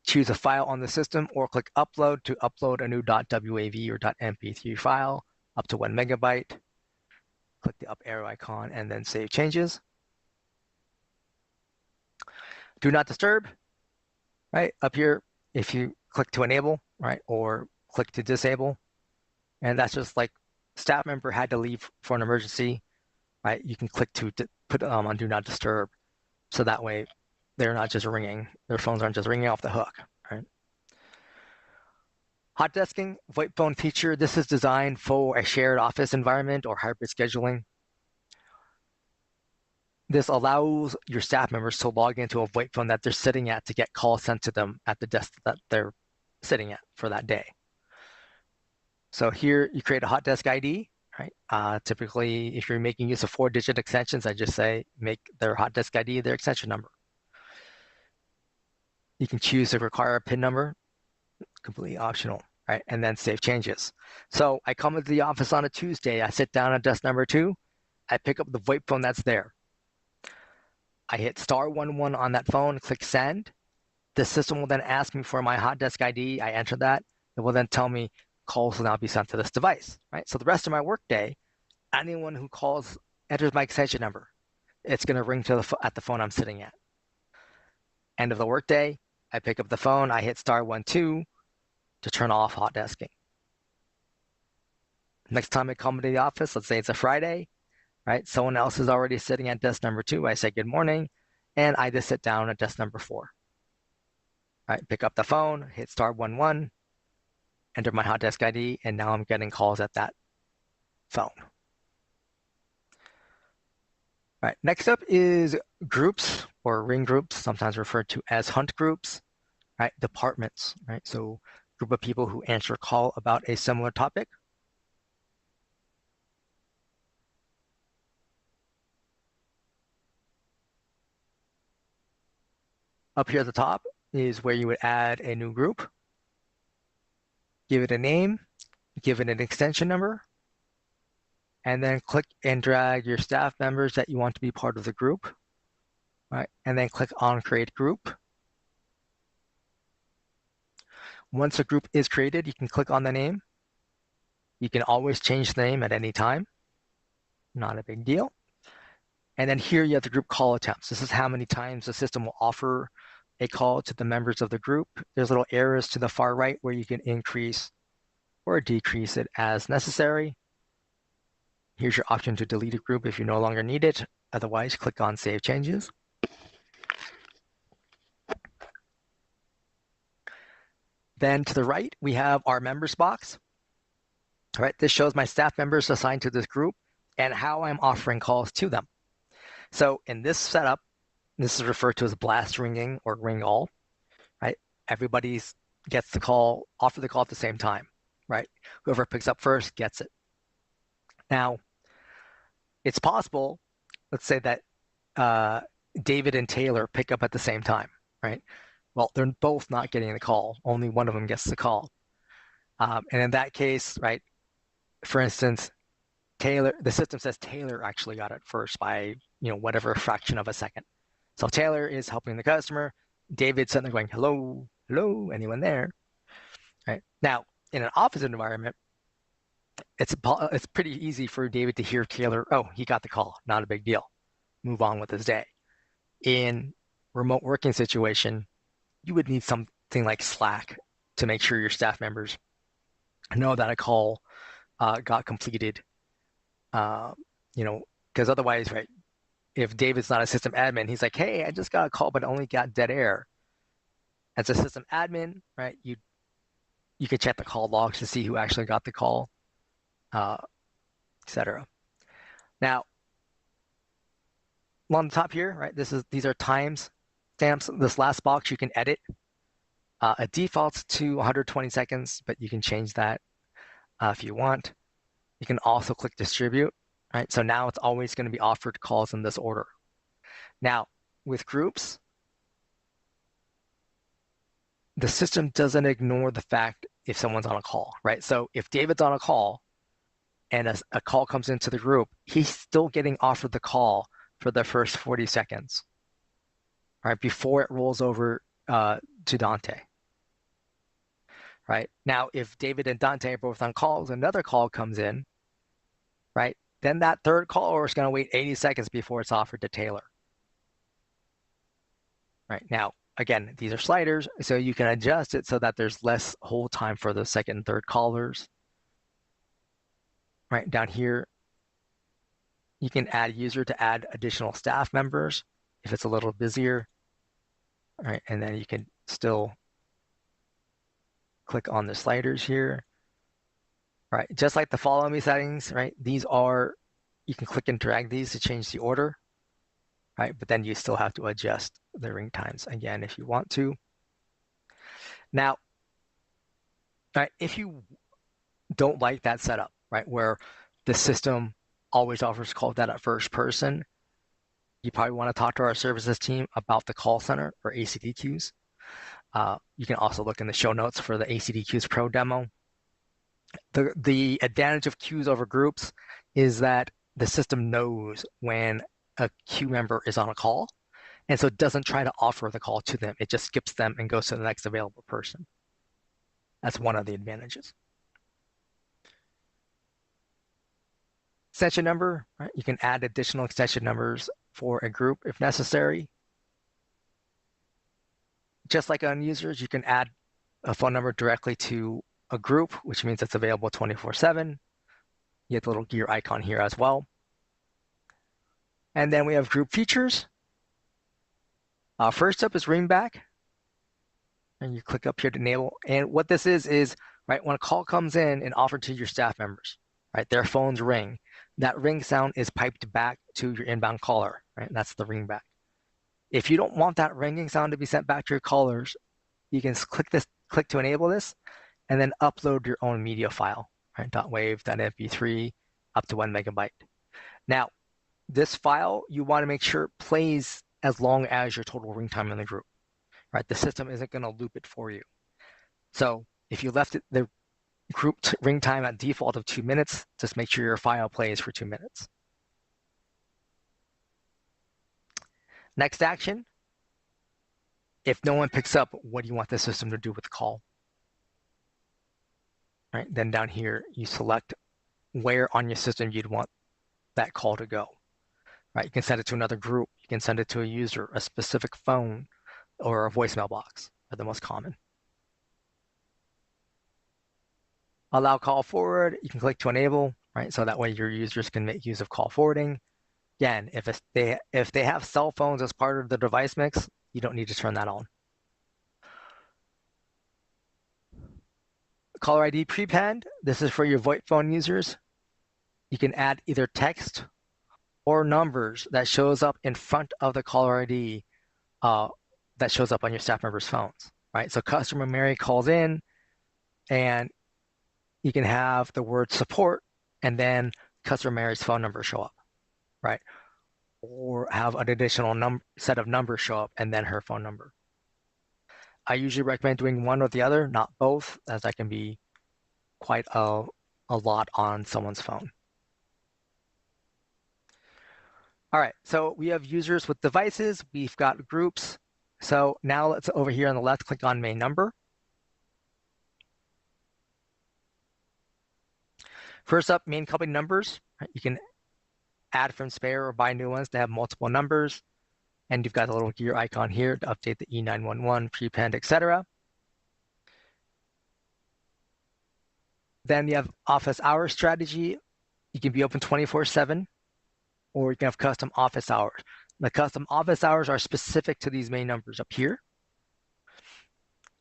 Choose a file on the system or click upload to upload a new .wav or .mp3 file up to 1 megabyte. Click the up arrow icon and then save changes. Do not disturb, right? Up here, if you click to enable, right, or click to disable, and that's just like staff member had to leave for an emergency, right? You can click to put on do not disturb, so that way they're not just ringing, their phones aren't just ringing off the hook, right? Hot desking, VoIP phone feature. This is designed for a shared office environment or hybrid scheduling. This allows your staff members to log into a VoIP phone that they're sitting at to get calls sent to them at the desk that they're sitting at for that day. So here you create a hot desk ID, right? Typically, if you're making use of 4-digit extensions, I just say make their hot desk ID their extension number. You can choose to require a PIN number, completely optional, right? And then save changes. So I come into the office on a Tuesday, I sit down at desk number 2, I pick up the VoIP phone that's there. I hit *11 on that phone, click send. The system will then ask me for my hot desk ID. I enter that. It will then tell me calls will now be sent to this device, right? So the rest of my workday, anyone who calls enters my extension number. It's going to ring to at the phone I'm sitting at. End of the workday, I pick up the phone. I hit *12 to turn off hot desking. Next time I come into the office, let's say it's a Friday, right? Someone else is already sitting at desk number 2. I say good morning, and I just sit down at desk number 4. Right, pick up the phone, hit *11, enter my hot desk ID, and now I'm getting calls at that phone. All right, next up is groups or ring groups, sometimes referred to as hunt groups, right? Departments, right? So group of people who answer a call about a similar topic. Up here at the top is where you would add a new group, give it a name, give it an extension number, and then click and drag your staff members that you want to be part of the group, right? And then click on create group. Once a group is created, you can click on the name. You can always change the name at any time. Not a big deal. And then here you have the group call attempts. This is how many times the system will offer a call to the members of the group. There's little arrows to the far right where you can increase or decrease it as necessary. Here's your option to delete a group if you no longer need it. Otherwise, click on Save Changes. Then to the right, we have our members box. All right, this shows my staff members assigned to this group and how I'm offering calls to them. So in this setup, this is referred to as blast ringing or ring all, right? Everybody gets the call, offer the call at the same time, right? Whoever picks up first gets it. Now, it's possible, let's say that David and Taylor pick up at the same time, right? Well, they're both not getting the call. Only one of them gets the call. And in that case, right, for instance, Taylor, the system says Taylor actually got it first by, whatever fraction of a second. So Taylor is helping the customer. David's sitting there going, hello, hello, anyone there? Right. Now, in an office environment, it's pretty easy for David to hear Taylor, oh, he got the call, not a big deal. Move on with his day. In remote working situation, you would need something like Slack to make sure your staff members know that a call got completed. Because otherwise, right, if David's not a system admin, he's like, hey, I just got a call, but only got dead air. As a system admin, right, you can check the call logs to see who actually got the call, etc. Now, along the top here, right, these are times stamps. This last box you can edit. It defaults to 120 seconds, but you can change that if you want. You can also click distribute, right? So now it's always going to be offered calls in this order. Now, with groups, the system doesn't ignore the fact if someone's on a call, right? So if David's on a call and a call comes into the group, he's still getting offered the call for the first 40 seconds, right? Before it rolls over to Dante, right? Now, if David and Dante are both on calls, another call comes in, right? Then that third caller is going to wait 80 seconds before it's offered to Taylor. Right now, again, these are sliders, so you can adjust it so that there's less hold time for the second and third callers. Right down here, you can add user to add additional staff members if it's a little busier. All right, and then you can still click on the sliders here. All right, just like the follow me settings, right? These are, you can click and drag these to change the order, right? But then you still have to adjust the ring times again if you want to. Now, right, if you don't like that setup, right, where the system always offers call data first person, you probably want to talk to our services team about the call center or ACD queues. You can also look in the show notes for the ACD queues pro demo. The advantage of queues over groups is that the system knows when a queue member is on a call, and so it doesn't try to offer the call to them. It just skips them and goes to the next available person. That's one of the advantages. Extension number, right? You can add additional extension numbers for a group if necessary. Just like on users, you can add a phone number directly to a group, which means it's available 24/7. You get the little gear icon here as well. And then we have group features. First up is ringback. And you click up here to enable. And what this is, right, when a call comes in and offered to your staff members, right, their phones ring. That ring sound is piped back to your inbound caller, right? That's the ringback. If you don't want that ringing sound to be sent back to your callers, you can click to enable this, and then upload your own media file, right? .wav, .mp3, up to 1 megabyte. Now, this file, you want to make sure it plays as long as your total ring time in the group, right? The system isn't going to loop it for you. So if you left the group ring time at default of 2 minutes, just make sure your file plays for 2 minutes. Next action, if no one picks up, what do you want the system to do with the call? Right, then down here, you select where on your system you'd want that call to go. Right, you can send it to another group, you can send it to a user, a specific phone, or a voicemail box are the most common. Allow call forward, you can click to enable, right? So that way your users can make use of call forwarding. Again, if they have cell phones as part of the device mix, you don't need to turn that on. Caller ID prepend, this is for your VoIP phone users. You can add either text or numbers that shows up in front of the caller ID that shows up on your staff members' phones, right? So customer Mary calls in and you can have the word support and then customer Mary's phone number show up, right? Or have an additional set of numbers show up and then her phone number. I usually recommend doing one or the other, not both, as that can be quite a lot on someone's phone. All right, so we have users with devices, we've got groups. So now let's over here on the left, click on main number. First up, main company numbers. You can add from spare or buy new ones to have multiple numbers. And you've got a little gear icon here to update the E911, prepend, etc. Then you have office hours strategy. You can be open 24/7, or you can have custom office hours. The custom office hours are specific to these main numbers up here.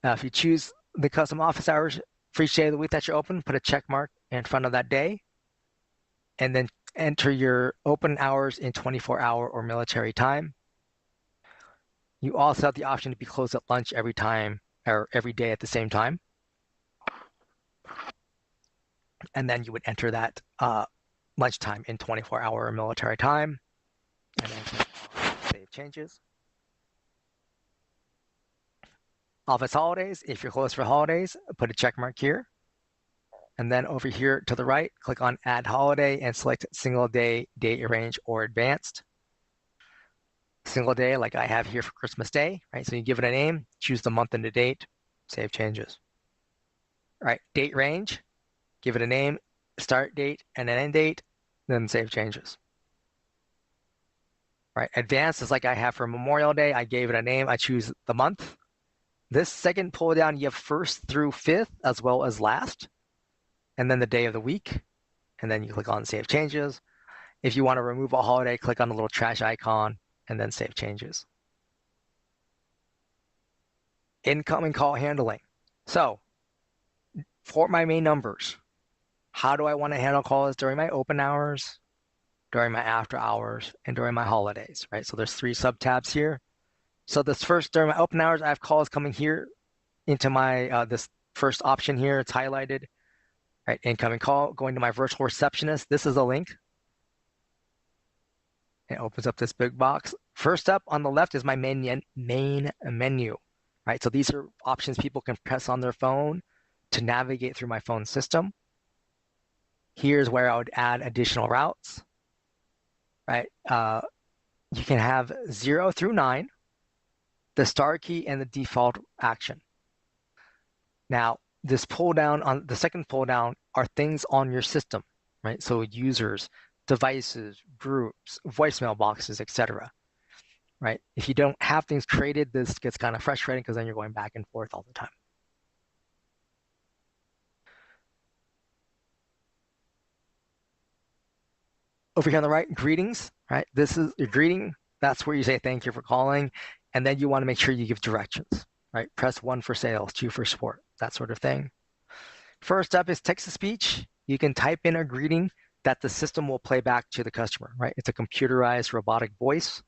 If you choose the custom office hours for each day of the week that you're open, put a check mark in front of that day, and then enter your open hours in 24-hour or military time. You also have the option to be closed at lunch every time or every day at the same time. And then you would enter that lunchtime in 24-hour or military time, and then save changes. Office holidays, if you're closed for holidays, put a check mark here. And then over here to the right, click on Add Holiday and select Single Day, Date Range, or Advanced. Single day, like I have here for Christmas Day, right? So you give it a name, choose the month and the date, save changes. All right, date range, give it a name, start date and an end date, then save changes. right? Advanced is like I have for Memorial Day. I gave it a name. I choose the month. This second pull down, you have first through fifth as well as last, and then the day of the week. And then you click on Save Changes. If you want to remove a holiday, click on the little trash icon and then Save Changes. Incoming call handling. So for my main numbers, how do I want to handle calls during my open hours, during my after hours, and during my holidays, right? So there's 3 subtabs here. So this first, during my open hours, I have calls coming here into my, this first option here, it's highlighted, right? Incoming call, going to my virtual receptionist. This is a link. It opens up this big box. First up on the left is my main menu, right? So these are options people can press on their phone to navigate through my phone system. Here's where I would add additional routes, right? You can have 0 through 9, the star key, and the default action. Now, this pull down on the second pull down are things on your system, right? So users, devices, groups, voicemail boxes, etc. Right? If you don't have things created, this gets kind of frustrating because then you're going back and forth all the time. Over here on the right, greetings, right? This is your greeting. That's where you say thank you for calling. And then you want to make sure you give directions, right? Press 1 for sales, 2 for support, that sort of thing. First up is text-to-speech. You can type in a greeting that the system will play back to the customer, right? It's a computerized robotic voice.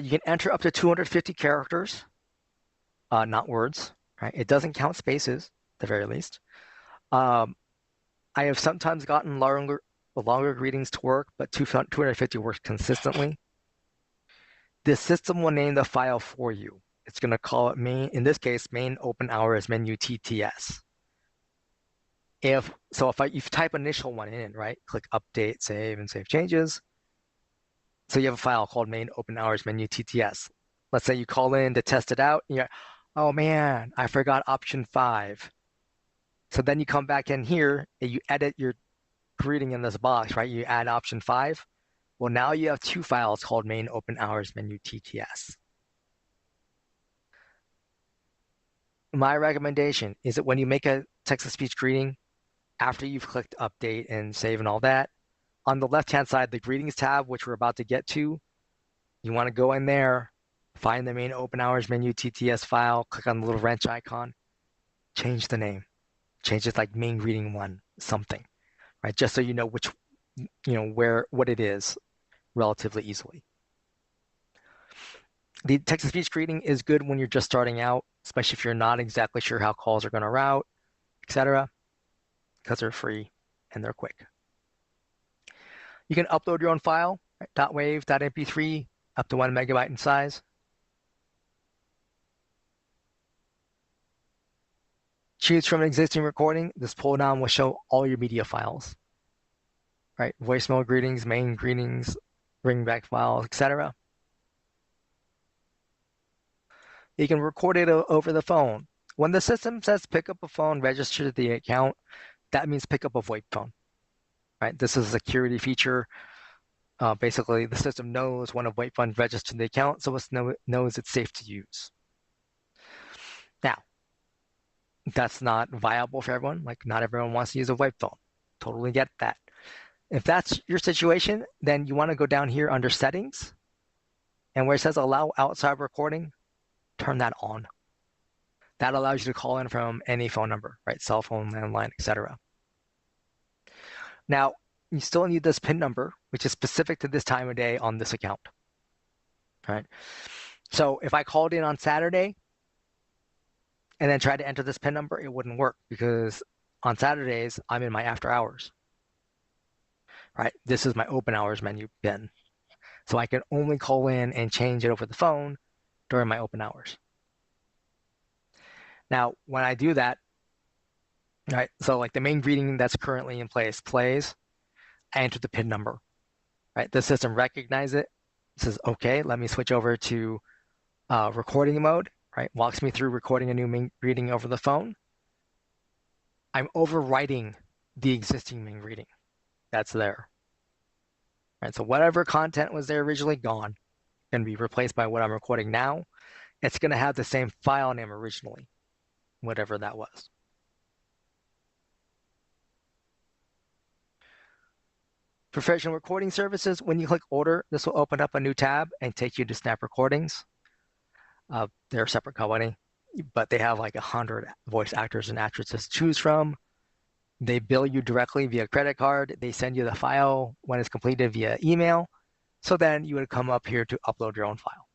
You can enter up to 250 characters, not words, right? It doesn't count spaces, at the very least. I have sometimes gotten longer greetings to work, but 250 works consistently. The system will name the file for you. It's going to call it main, in this case, main open hours menu TTS. If you type initial one in, right, click update, save, and save changes. So you have a file called main open hours menu TTS. Let's say you call in to test it out. And you're, oh man, I forgot option 5. So then you come back in here and you edit your greeting in this box, right? You add option 5. Well, now you have 2 files called main open hours menu TTS. My recommendation is that when you make a text-to-speech greeting, after you've clicked update and save and all that, on the left-hand side, the greetings tab, which we're about to get to, you want to go in there, find the main open hours menu TTS file, click on the little wrench icon, change the name, change it like main greeting 1, something, right? Just so you know what it is relatively easily. The text-to-speech greeting is good when you're just starting out, especially if you're not exactly sure how calls are going to route, etc., because they're free and they're quick. You can upload your own file, right? .wav, .mp3, up to 1 megabyte in size. Choose from an existing recording. This pull down will show all your media files, right? Voicemail greetings, main greetings, ringback files, etc. You can record it over the phone. When the system says pick up a phone, register the account, that means pick up a VoIP phone, right? This is a security feature. Basically, the system knows when a VoIP phone registered the account, so it knows it's safe to use. Now, that's not viable for everyone. Like, not everyone wants to use a VoIP phone. Totally get that. If that's your situation, then you want to go down here under settings, and where it says allow outside recording, turn that on. That allows you to call in from any phone number, right? Cell phone, landline, etc. Now, you still need this PIN number, which is specific to this time of day on this account, right? So if I called in on Saturday and then tried to enter this PIN number, it wouldn't work because on Saturdays, I'm in my after hours, right? This is my open hours menu PIN. So I can only call in and change it over the phone during my open hours. Now, when I do that, right, so like the main greeting that's currently in place plays, I enter the PIN number, right? The system recognizes it, says, okay, let me switch over to recording mode, right? Walks me through recording a new main greeting over the phone. I'm overwriting the existing main greeting that's there. right? So whatever content was there originally gone, going to be replaced by what I'm recording now. It's going to have the same file name originally, whatever that was. Professional recording services, when you click order, this will open up a new tab and take you to Snap Recordings. They're a separate company, but they have like 100 voice actors and actresses to choose from. They bill you directly via credit card. They send you the file when it's completed via email. So then you would come up here to upload your own file.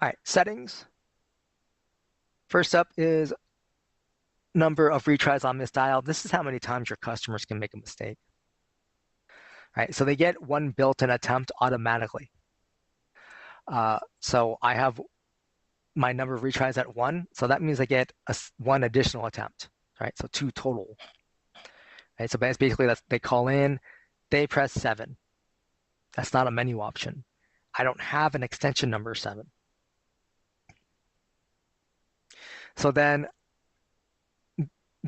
All right, settings. First up is number of retries on misdial. This is how many times your customers can make a mistake. All right, so they get one built-in attempt automatically. So I have my number of retries at 1, so that means I get one additional attempt, right? So 2 total. Right, so basically they call in, they press 7. That's not a menu option. I don't have an extension number 7. So then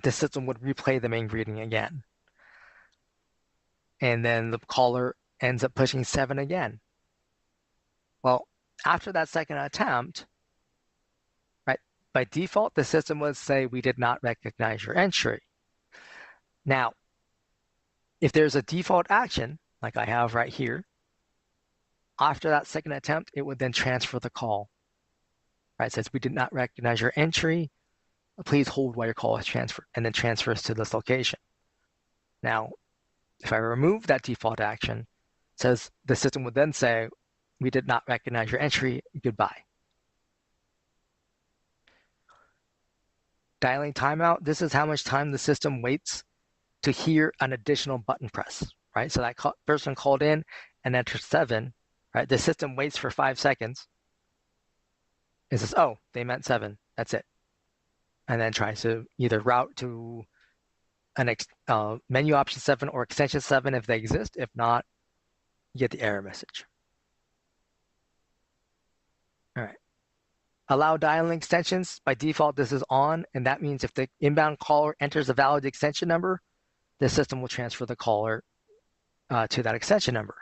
the system would replay the main greeting again. And then the caller ends up pushing 7 again. Well, after that second attempt, right, by default, the system would say, we did not recognize your entry. Now, if there's a default action, like I have right here, after that second attempt, it would then transfer the call. Right, it says, we did not recognize your entry. Please hold while your call is transferred, and then transfers to this location. Now, if I remove that default action, it says the system would then say, we did not recognize your entry, goodbye. Dialing timeout, this is how much time the system waits to hear an additional button press, right? So that person called in and entered 7, right? The system waits for 5 seconds. It says, oh, they meant 7, that's it. And then tries to either route to an menu option 7 or extension 7 if they exist. If not, you get the error message. All right. Allow dialing extensions. By default, this is on, and that means if the inbound caller enters a valid extension number, the system will transfer the caller to that extension number.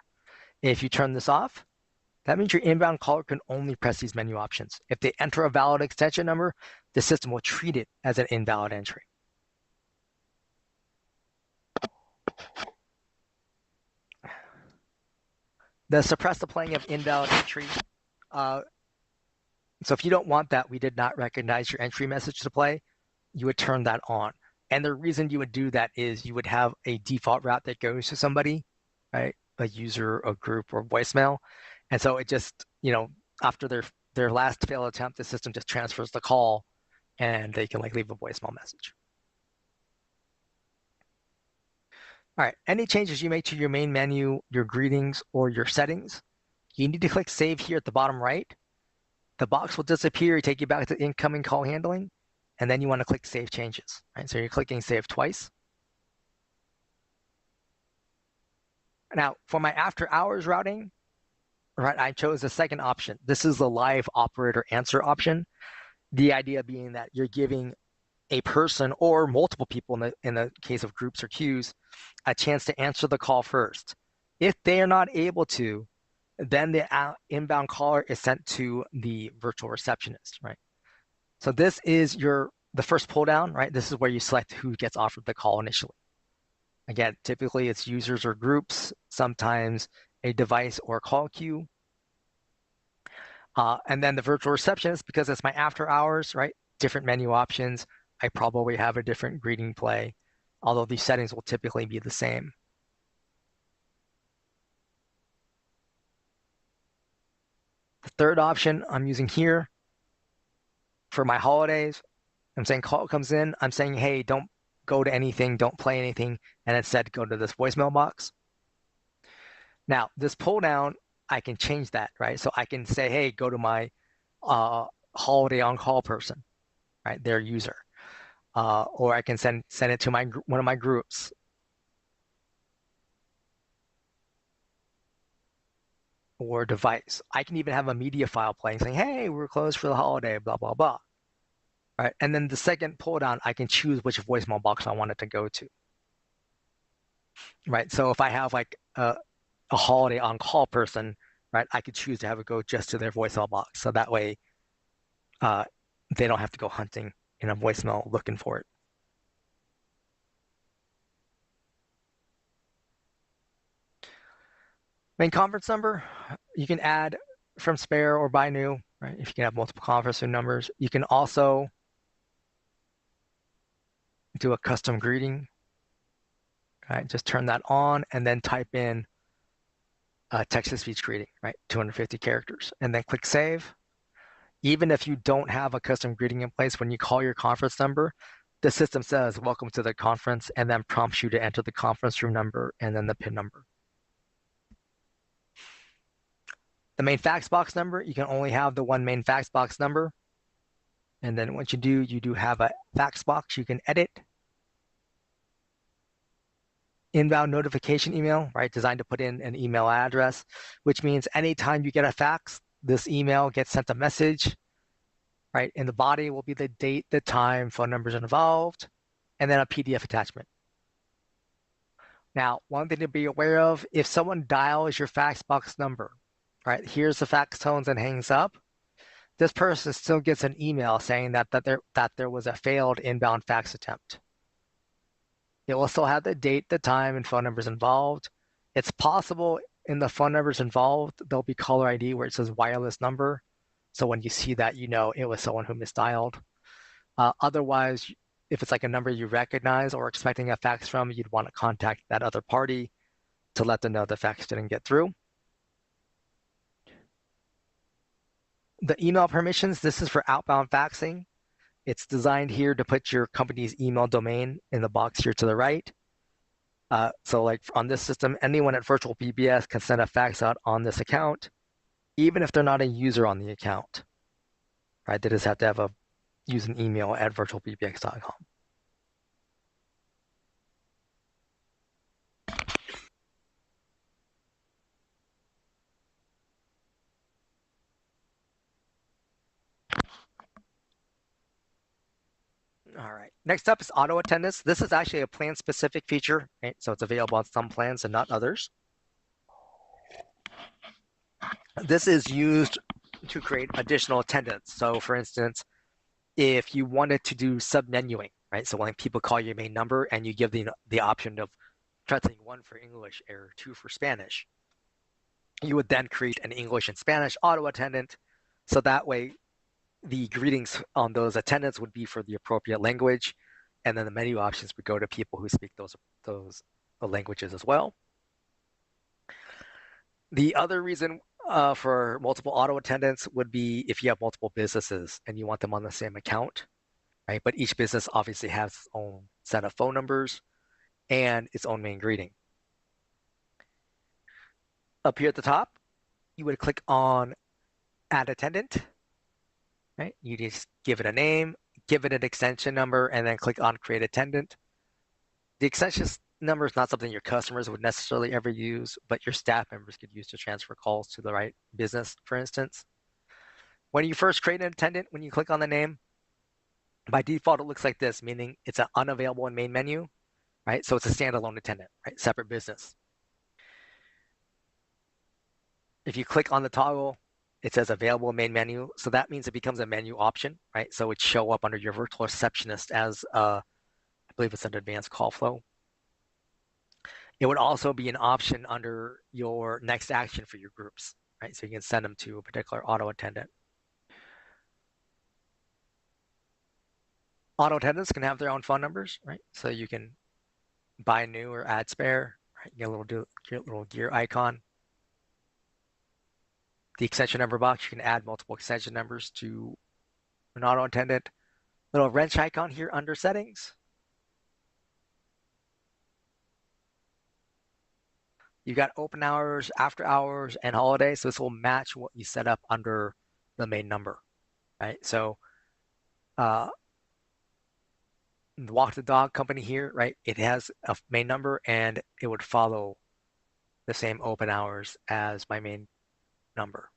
If you turn this off, that means your inbound caller can only press these menu options. If they enter a valid extension number, the system will treat it as an invalid entry. The suppress the playing of invalid entry. So if you don't want that, we did not recognize your entry message to play, you would turn that on. And the reason you would do that is you would have a default route that goes to somebody, right? A user, a group, or voicemail. And so it just, after their last failed attempt, the system just transfers the call and they can like leave a voicemail message. All right, any changes you make to your main menu, your greetings, or your settings, you need to click save here at the bottom right. The box will disappear, take you back to incoming call handling, and then you want to click save changes. Right? So you're clicking save twice. Now, for my after hours routing, right, I chose the second option. This is the live operator answer option. The idea being that you're giving a person or multiple people in the case of groups or queues a chance to answer the call first. If they are not able to, then the inbound caller is sent to the virtual receptionist, right? So this is the first pull down, right? This is where you select who gets offered the call initially. Again, typically it's users or groups, sometimes a device or call queue. And then the virtual receptionist, because it's my after hours, right? Different menu options. I probably have a different greeting play, although these settings will typically be the same. The third option I'm using here for my holidays, I'm saying call comes in, I'm saying, hey, don't go to anything, don't play anything, and instead go to this voicemail box. Now, this pull down, I can change that, right? So I can say, hey, go to my holiday on-call person, right? Their user. Or I can send it to one of my groups. Or device. I can even have a media file playing saying, hey, we're closed for the holiday, blah, blah, blah. right? And then the second pull down, I can choose which voicemail box I want it to go to, right? So if I have like a holiday on-call person, right, I could choose to have it go just to their voicemail box. So that way uh, they don't have to go hunting in a voicemail looking for it. Main conference number, you can add from spare or buy new, right? If you can have multiple conference numbers. You can also do a custom greeting, right? Just turn that on and then type in text-to-speech greeting, right? 250 characters, and then click save. Even if you don't have a custom greeting in place, when you call your conference number, the system says, welcome to the conference, and then prompts you to enter the conference room number and then the PIN number. The main fax box number, you can only have the one main fax box number. And then once you do have a fax box you can edit. Inbound notification email, right? Designed to put in an email address, which means anytime you get a fax, this email gets sent a message, right? In the body will be the date, the time, phone numbers involved, and then a PDF attachment. Now, one thing to be aware of, if someone dials your fax box number, right? Here's the fax tones and hangs up, this person still gets an email saying that there was a failed inbound fax attempt. It will still have the date, the time, and phone numbers involved. It's possible in the phone numbers involved, there'll be caller ID where it says wireless number. So when you see that, you know it was someone who misdialed. Otherwise, if it's like a number you recognize or expecting a fax from, you'd want to contact that other party to let them know the fax didn't get through. The email permissions, this is for outbound faxing. It's designed here to put your company's email domain in the box here to the right. So like on this system, anyone at VirtualPBX can send a fax out on this account, even if they're not a user on the account, right? They just have to use an email at virtualpbx.com. All right. Next up is auto attendance. This is actually a plan specific feature, right? So it's available on some plans and not others. This is used to create additional attendance. So for instance, if you wanted to do submenuing, right? So when people call your main number and you give the option of pressing 1 for English or 2 for Spanish, you would then create an English and Spanish auto attendant. So that way the greetings on those attendants would be for the appropriate language. And then the menu options would go to people who speak those languages as well. The other reason for multiple auto attendants would be if you have multiple businesses and you want them on the same account, right? But each business obviously has its own set of phone numbers and its own main greeting. Up here at the top, you would click on Add Attendant, right? You just give it a name, give it an extension number, and then click on Create Attendant. The extension number is not something your customers would necessarily ever use, but your staff members could use to transfer calls to the right business, for instance. When you first create an attendant, when you click on the name, by default, it looks like this, meaning it's an unavailable in main menu, right? So it's a standalone attendant, right? Separate business. If you click on the toggle, it says available main menu. So that means it becomes a menu option, right? So it show up under your virtual receptionist as, I believe it's an advanced call flow. It would also be an option under your next action for your groups, right? So you can send them to a particular auto attendant. Auto attendants can have their own phone numbers, right? So you can buy new or add spare, right? You get a little gear icon. The extension number box, you can add multiple extension numbers to an auto attendant. Little wrench icon here under settings. You've got open hours, after hours, and holidays. So this will match what you set up under the main number, right? So the Walk the Dog company here, right? It has a main number and it would follow the same open hours as my main number,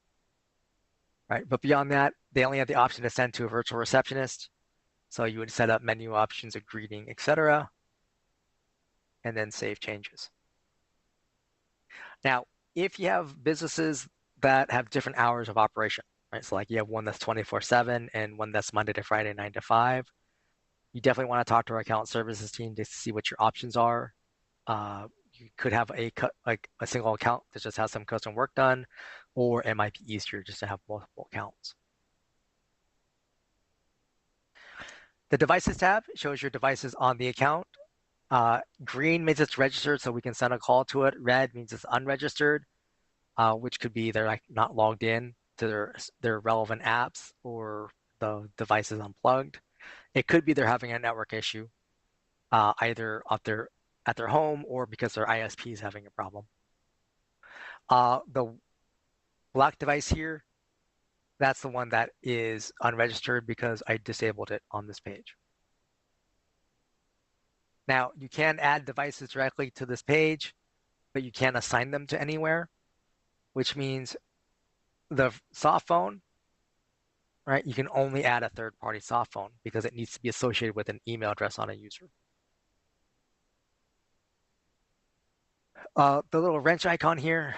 right? But beyond that, they only have the option to send to a virtual receptionist. So you would set up menu options, a greeting, etc., and then save changes. Now, if you have businesses that have different hours of operation, right? So like you have one that's 24/7 and one that's Monday to Friday, 9 to 5, you definitely want to talk to our account services team to see what your options are. You could have like a single account that just has some custom work done, or it might be easier just to have multiple accounts. The devices tab shows your devices on the account. Green means it's registered, so we can send a call to it. Red means it's unregistered, which could be they're like not logged in to their relevant apps or the device is unplugged. It could be they're having a network issue, either at their home or because their ISP is having a problem. The black device here, that's the one that is unregistered because I disabled it on this page. Now, you can add devices directly to this page, but you can't assign them to anywhere, which means the soft phone, right? You can only add a third-party soft phone because it needs to be associated with an email address on a user. The little wrench icon here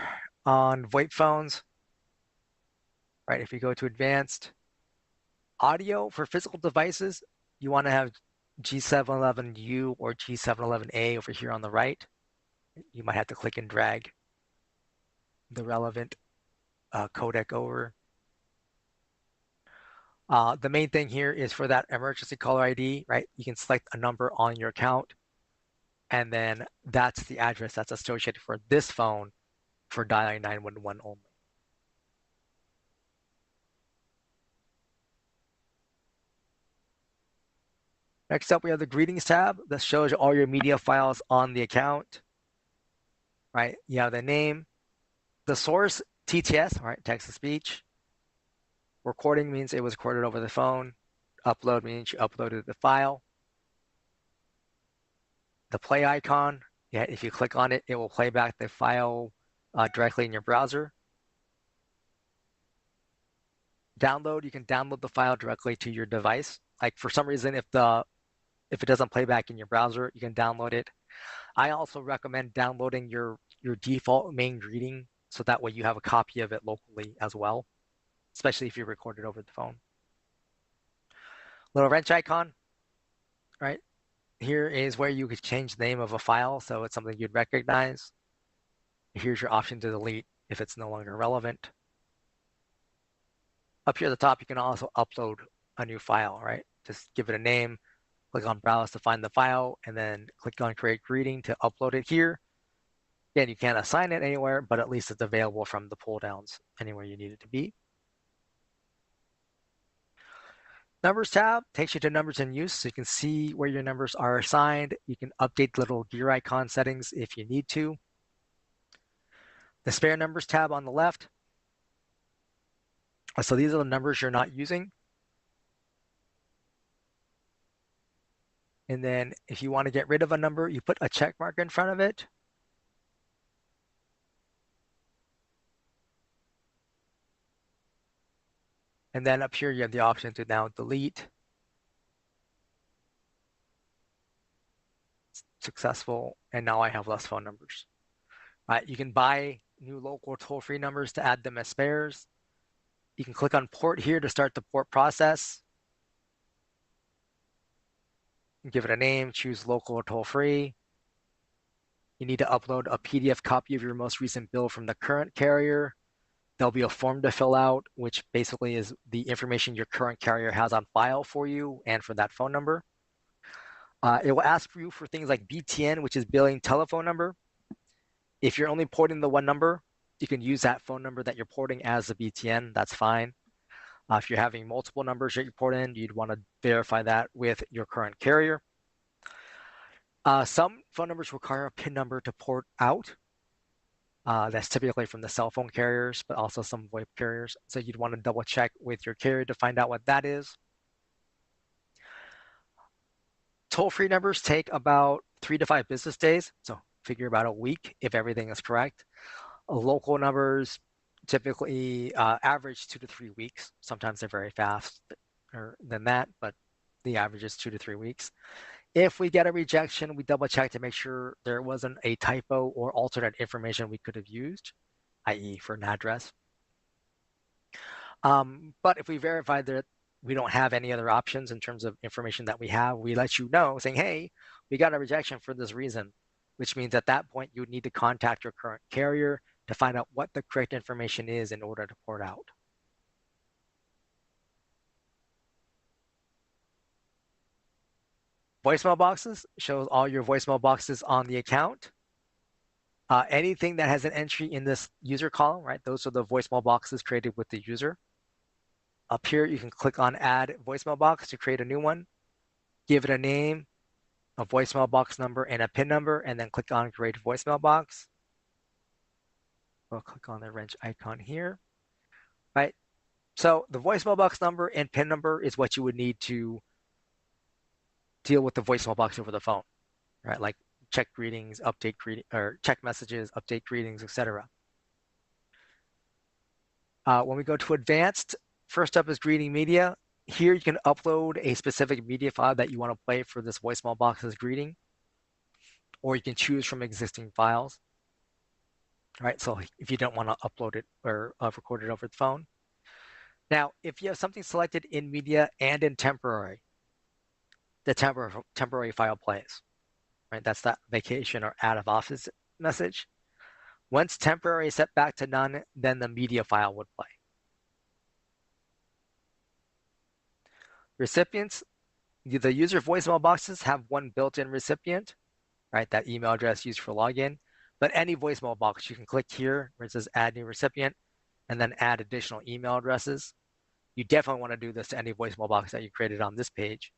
on VoIP phones, right? If you go to advanced audio for physical devices, you want to have G711U or G711A over here on the right. You might have to click and drag the relevant codec over. The main thing here is for that emergency caller ID, right? You can select a number on your account, and then that's the address that's associated for this phone for dialing 911 only. Next up, we have the greetings tab that shows all your media files on the account, right? You have the name, the source, TTS, right? Text to speech. Recording means it was recorded over the phone. Upload means you uploaded the file. The play icon, yeah, if you click on it, it will play back the file directly in your browser. Download, you can download the file directly to your device. Like for some reason, if it doesn't play back in your browser, you can download it. I also recommend downloading your default main greeting so that way you have a copy of it locally as well, especially if you record it over the phone. Little wrench icon, right? Here is where you could change the name of a file so it's something you'd recognize. Here's your option to delete if it's no longer relevant. Up here at the top, you can also upload a new file, right? Just give it a name, click on browse to find the file, and then click on create greeting to upload it here. Again, you can't assign it anywhere, but at least it's available from the pull downs anywhere you need it to be. Numbers tab takes you to numbers in use, so you can see where your numbers are assigned. You can update little gear icon settings if you need to. The spare numbers tab on the left. So these are the numbers you're not using. And then if you want to get rid of a number, you put a check mark in front of it. And then up here, you have the option to now delete. Successful. And now I have less phone numbers. You can buy new local toll-free numbers to add them as spares. You can click on port here to start the port process. Give it a name, choose local or toll-free. You need to upload a PDF copy of your most recent bill from the current carrier. There'll be a form to fill out, which basically is the information your current carrier has on file for you and for that phone number. It will ask for you for things like BTN, which is billing telephone number. If you're only porting the one number, you can use that phone number that you're porting as a BTN. That's fine. If you're having multiple numbers that you port in, you'd want to verify that with your current carrier. Some phone numbers require a PIN number to port out. That's typically from the cell phone carriers, but also some VoIP carriers. So you'd want to double check with your carrier to find out what that is. Toll-free numbers take about 3 to 5 business days. So figure about a week if everything is correct. Local numbers typically average 2 to 3 weeks. Sometimes they're very fast than that, but The average is 2 to 3 weeks. If we get a rejection, we double check to make sure there wasn't a typo or alternate information we could have used, i.e. for an address. But if we verify that we don't have any other options in terms of information that we have, we let you know saying, hey, we got a rejection for this reason, which means at that point you would need to contact your current carrier to find out what the correct information is in order to port out. Voicemail boxes shows all your voicemail boxes on the account. Anything that has an entry in this user column, right? Those are the voicemail boxes created with the user. Up here, you can click on add voicemail box to create a new one, give it a name, a voicemail box number, and a PIN number, and then click on create voicemail box. We'll click on the wrench icon here, right? So the voicemail box number and PIN number is what you would need to deal with the voicemail box over the phone, right? Like check greetings, update greeting, or check messages, update greetings, etc. When we go to advanced, first up is greeting media. Here you can upload a specific media file that you want to play for this voicemail box's greeting, or you can choose from existing files. All right, so if you don't want to upload it or record it over the phone. Now, if you have something selected in media and in temporary, the temporary file plays, right? That's that vacation or out of office message. Once temporary is set back to none, then the media file would play. Recipients, the user voicemail boxes have one built-in recipient, right? That email address used for login. But any voicemail box, you can click here where it says add new recipient and then add additional email addresses. You definitely want to do this to any voicemail box that you created on this page.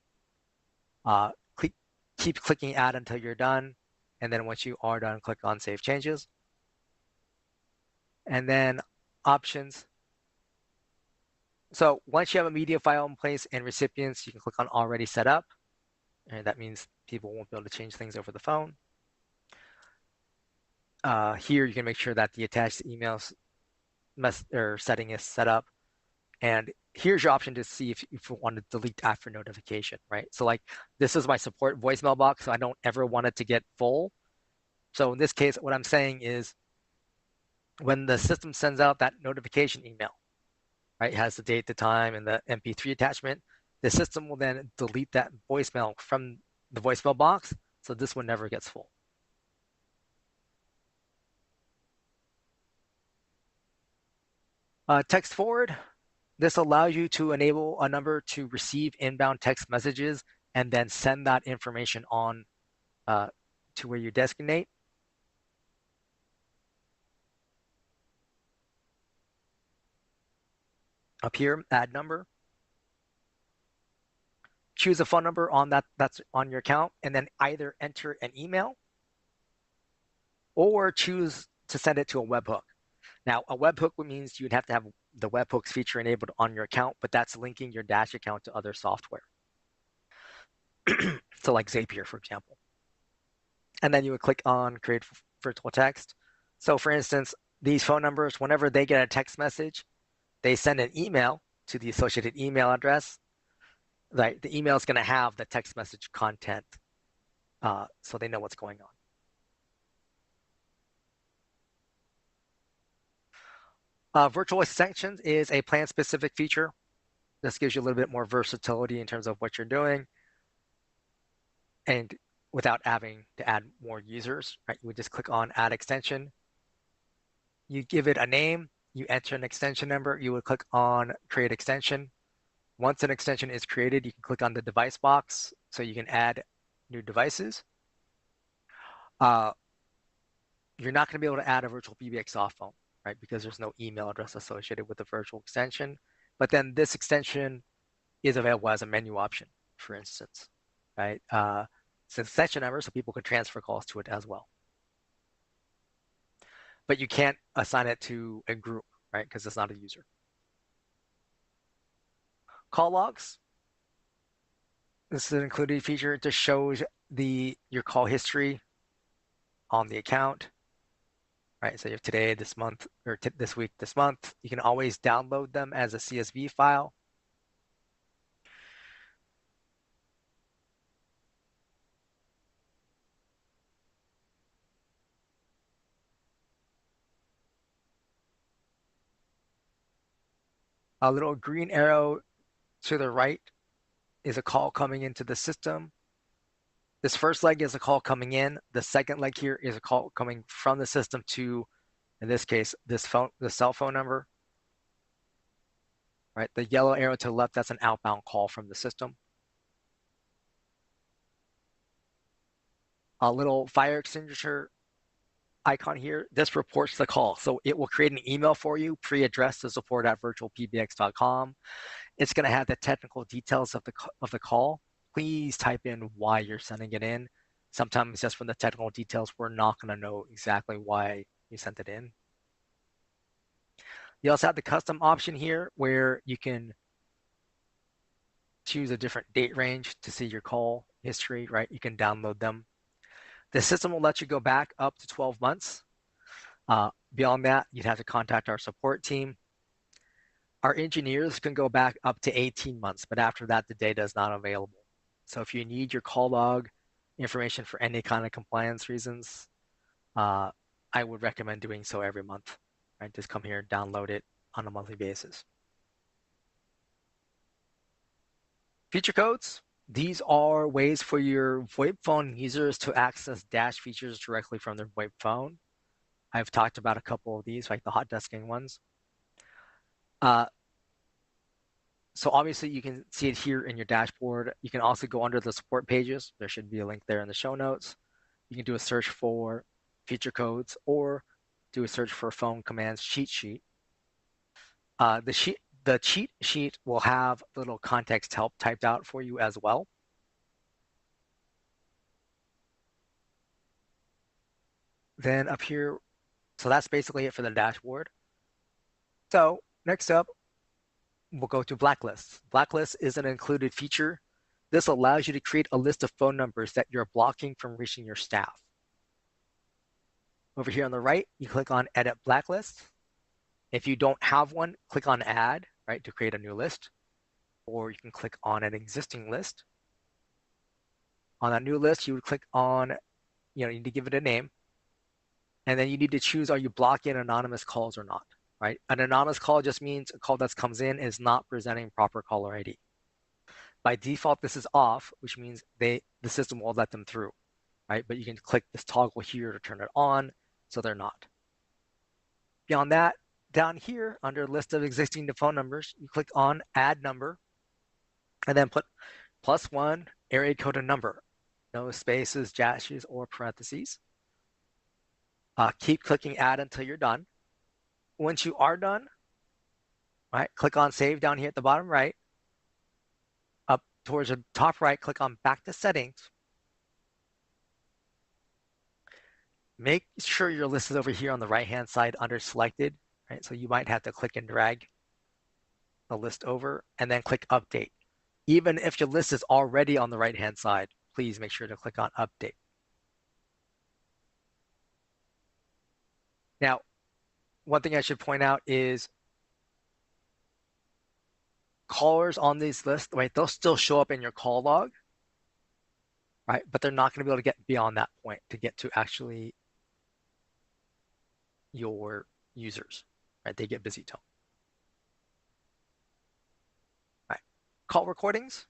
Keep clicking add until you're done. And then once you are done, click on save changes. And then options. So once you have a media file in place and recipients, you can click on already set up. And that means people won't be able to change things over the phone. Here you can make sure that the attached emails setting is set up. And here's your option to see if you want to delete after notification, right? So like this is my support voicemail box, so I don't ever want it to get full. So in this case, what I'm saying is when the system sends out that notification email, right, it has the date, the time, and the MP3 attachment, the system will then delete that voicemail from the voicemail box, so this one never gets full. Text forward. This allows you to enable a number to receive inbound text messages and then send that information on to where you designate. Up here, add number. Choose a phone number on that's on your account, and then either enter an email or choose to send it to a webhook. Now, a webhook means you'd have to have the webhooks feature enabled on your account, but that's linking your Dash account to other software. So like Zapier, for example. And then you would click on create virtual text. So for instance, these phone numbers, whenever they get a text message, they send an email to the associated email address. Right, the email is going to have the text message content, so they know what's going on. Virtual extensions is a plan-specific feature. This gives you a little bit more versatility in terms of what you're doing, and without having to add more users. Right, you would just click on Add Extension. You give it a name. You enter an extension number. You would click on Create Extension. Once an extension is created, you can click on the device box so you can add new devices. You're not going to be able to add a VirtualPBX soft phone, right? Because there's no email address associated with the virtual extension. But then this extension is available as a menu option, for instance, right? It's an extension number, so people can transfer calls to it as well. But you can't assign it to a group, right? Because it's not a user. Call logs. This is an included feature. It just shows your call history on the account, right? So you have today, this month, or this week, this month. You can always download them as a CSV file. A little green arrow to the right is a call coming into the system. This first leg is a call coming in. The second leg here is a call coming from the system to, in this case, this phone, the cell phone number. Right, the yellow arrow to the left, that's an outbound call from the system. A little fire extinguisher icon here, this reports the call. So it will create an email for you, pre-addressed to support@virtualpbx.com. It's going to have the technical details of the call. Please type in why you're sending it in. Sometimes just from the technical details, we're not going to know exactly why you sent it in. You also have the custom option here where you can choose a different date range to see your call history, right? You can download them. The system will let you go back up to 12 months. Beyond that, you'd have to contact our support team. Our engineers can go back up to 18 months, but after that, the data is not available. So if you need your call log information for any kind of compliance reasons, I would recommend doing so every month. Right? Just come here and download it on a monthly basis. Feature codes. These are ways for your VoIP phone users to access Dash features directly from their VoIP phone. I've talked about a couple of these, like the hot desking ones. So obviously you can see it here in your dashboard. You can also go under the support pages. There should be a link there in the show notes. You can do a search for feature codes or do a search for phone commands cheat sheet. The cheat sheet will have the little context help typed out for you as well. Then up here, so that's basically it for the dashboard. So next up, we'll go to blacklists. Blacklist is an included feature. This allows you to create a list of phone numbers that you're blocking from reaching your staff. Over here on the right, you click on Edit Blacklist. If you don't have one, click on Add, right, to create a new list. Or you can click on an existing list. On that new list, you would click on, you need to give it a name. And then you need to choose, are you blocking anonymous calls or not, right? An anonymous call just means a call that comes in is not presenting proper caller ID. By default, this is off, which means the system will let them through, right? But you can click this toggle here to turn it on, so they're not. Beyond that, down here under list of existing phone numbers, you click on add number and then put +1 area code and number, no spaces, dashes, or parentheses. Keep clicking add until you're done. Once you are done, right, click on save down here at the bottom right. Up towards the top right, click on back to settings. Make sure your list is over here on the right-hand side under selected, right? So you might have to click and drag the list over and then click update. Even if your list is already on the right-hand side, please make sure to click on update. Now, one thing I should point out is callers on these lists, right? They'll still show up in your call log, right? But they're not going to be able to get beyond that point to get to actually your users, right? They get busy tone. Right. Call recordings.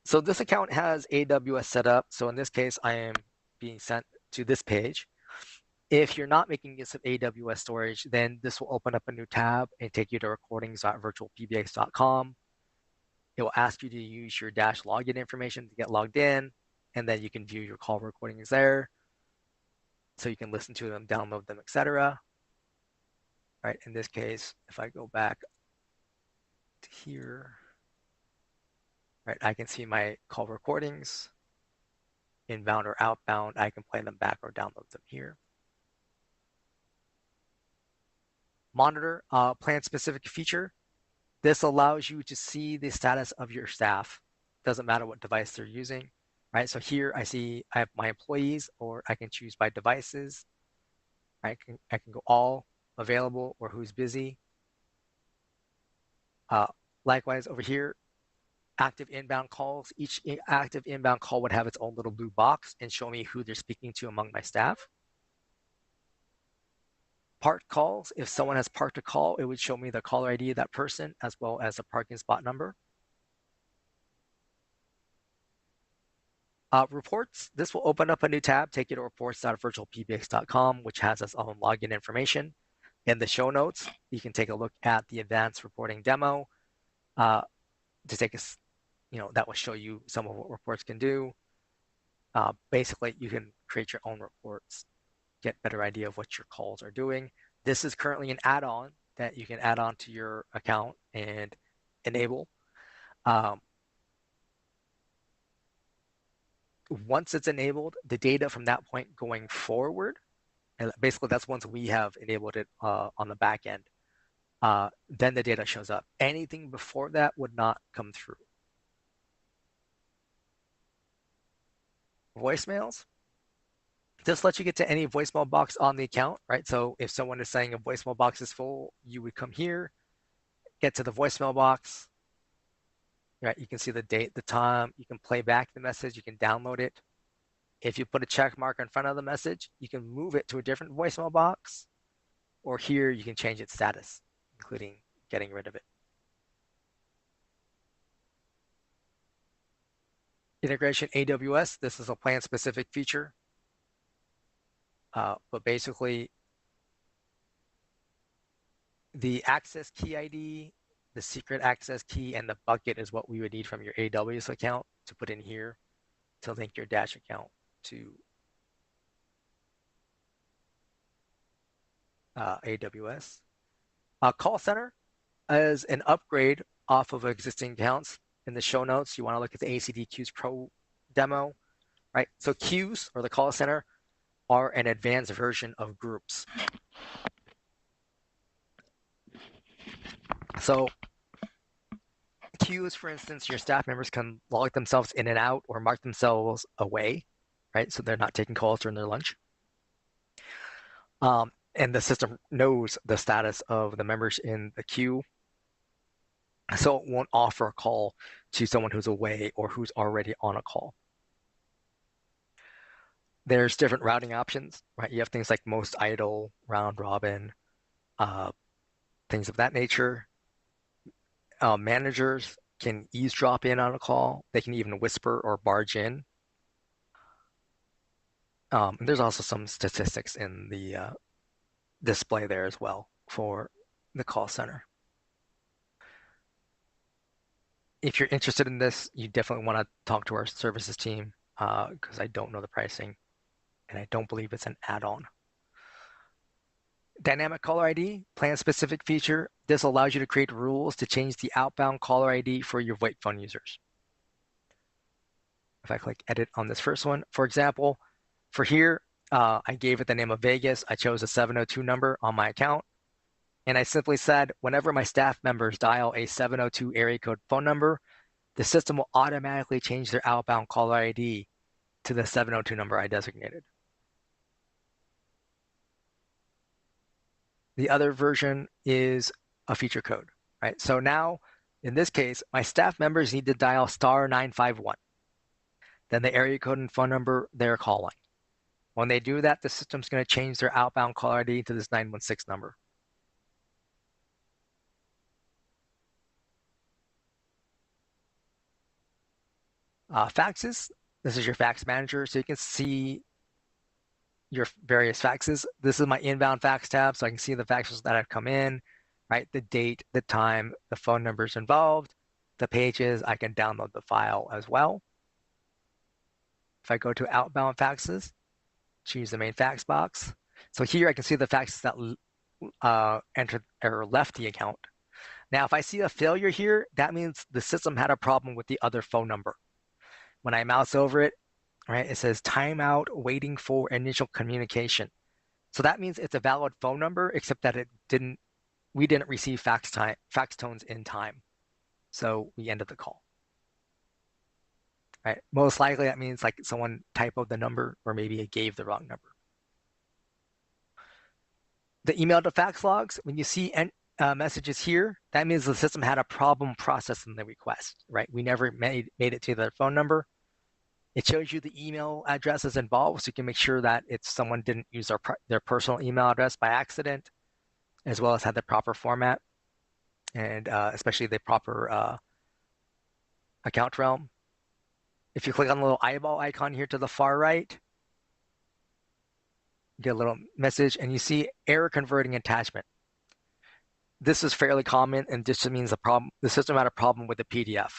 So this account has AWS set up. So in this case, I am being sent to this page. If you're not making use of AWS storage, then this will open up a new tab and take you to recordings.virtualpbx.com. It will ask you to use your Dash login information to get logged in, and then you can view your call recordings there. So you can listen to them, download them, etc. Right, in this case, if I go back to here, right, I can see my call recordings, inbound or outbound. I can play them back or download them here. Monitor plan-specific feature. This allows you to see the status of your staff. Doesn't matter what device they're using, right? So here I have my employees, or I can choose by devices. I can go all available or who's busy. Likewise over here, active inbound calls. Each active inbound call would have its own little blue box and show me who they're speaking to among my staff. Parked calls, if someone has parked a call, it would show me the caller ID of that person as well as the parking spot number. Reports, this will open up a new tab, take you to reports.virtualpbx.com, which has its own login information. In the show notes, you can take a look at the advanced reporting demo to take a, that will show you some of what reports can do. Basically, you can create your own reports, get a better idea of what your calls are doing. This is currently an add-on that you can add on to your account and enable. Once it's enabled, the data from that point going forward, and basically that's once we have enabled it on the back end, then the data shows up. Anything before that would not come through. Voicemails, this lets you get to any voicemail box on the account, right? So if someone is saying a voicemail box is full, you would come here, get to the voicemail box, right? You can see the date, the time, you can play back the message, you can download it. If you put a check mark in front of the message, you can move it to a different voicemail box, or here you can change its status, including getting rid of it. Integration AWS, this is a plan-specific feature. But basically, the access key ID, the secret access key, and the bucket is what we would need from your AWS account to put in here to link your Dash account to AWS. Call center is an upgrade off of existing accounts. In the show notes, you want to look at the ACD Queues Pro demo, right? So queues, or the call center, are an advanced version of groups. So queues, for instance, your staff members can log themselves in and out or mark themselves away, right? So they're not taking calls during their lunch. And the system knows the status of the members in the queue, so it won't offer a call to someone who's away or who's already on a call. There's different routing options, right? You have things like most idle, round robin, things of that nature. Managers can eavesdrop in on a call. They can even whisper or barge in. And there's also some statistics in the display there as well for the call center. If you're interested in this, you definitely want to talk to our services team because I don't know the pricing and I don't believe it's an add-on. Dynamic caller ID, plan-specific feature. This allows you to create rules to change the outbound caller ID for your VoIP phone users. If I click edit on this first one, for example, for here, I gave it the name of Vegas. I chose a 702 number on my account. And I simply said, whenever my staff members dial a 702 area code phone number, the system will automatically change their outbound caller ID to the 702 number I designated. The other version is a feature code, right? So now, in this case, my staff members need to dial *951. Then the area code and phone number they're calling. When they do that, the system's going to change their outbound caller ID to this 916 number. Faxes, this is your fax manager, so you can see your various faxes. This is my inbound fax tab, so I can see the faxes that have come in, right? The date, the time, the phone numbers involved, the pages. I can download the file as well. If I go to outbound faxes, choose the main fax box. So here I can see the faxes that entered or left the account. Now, if I see a failure here, that means the system had a problem with the other phone number. When I mouse over it, right, it says timeout waiting for initial communication. So that means it's a valid phone number, except that we didn't receive fax tones in time. So we ended the call. Right? Most likely that means like someone typoed the number or maybe it gave the wrong number. The email to fax logs, when you see messages here, that means the system had a problem processing the request, right? We never made it to their phone number. It shows you the email addresses involved, so you can make sure that it's someone didn't use their personal email address by accident, as well as had the proper format and especially the proper account realm. If you click on the little eyeball icon here to the far right, you get a little message and you see error converting attachment. This is fairly common and just means the system had a problem with the PDF.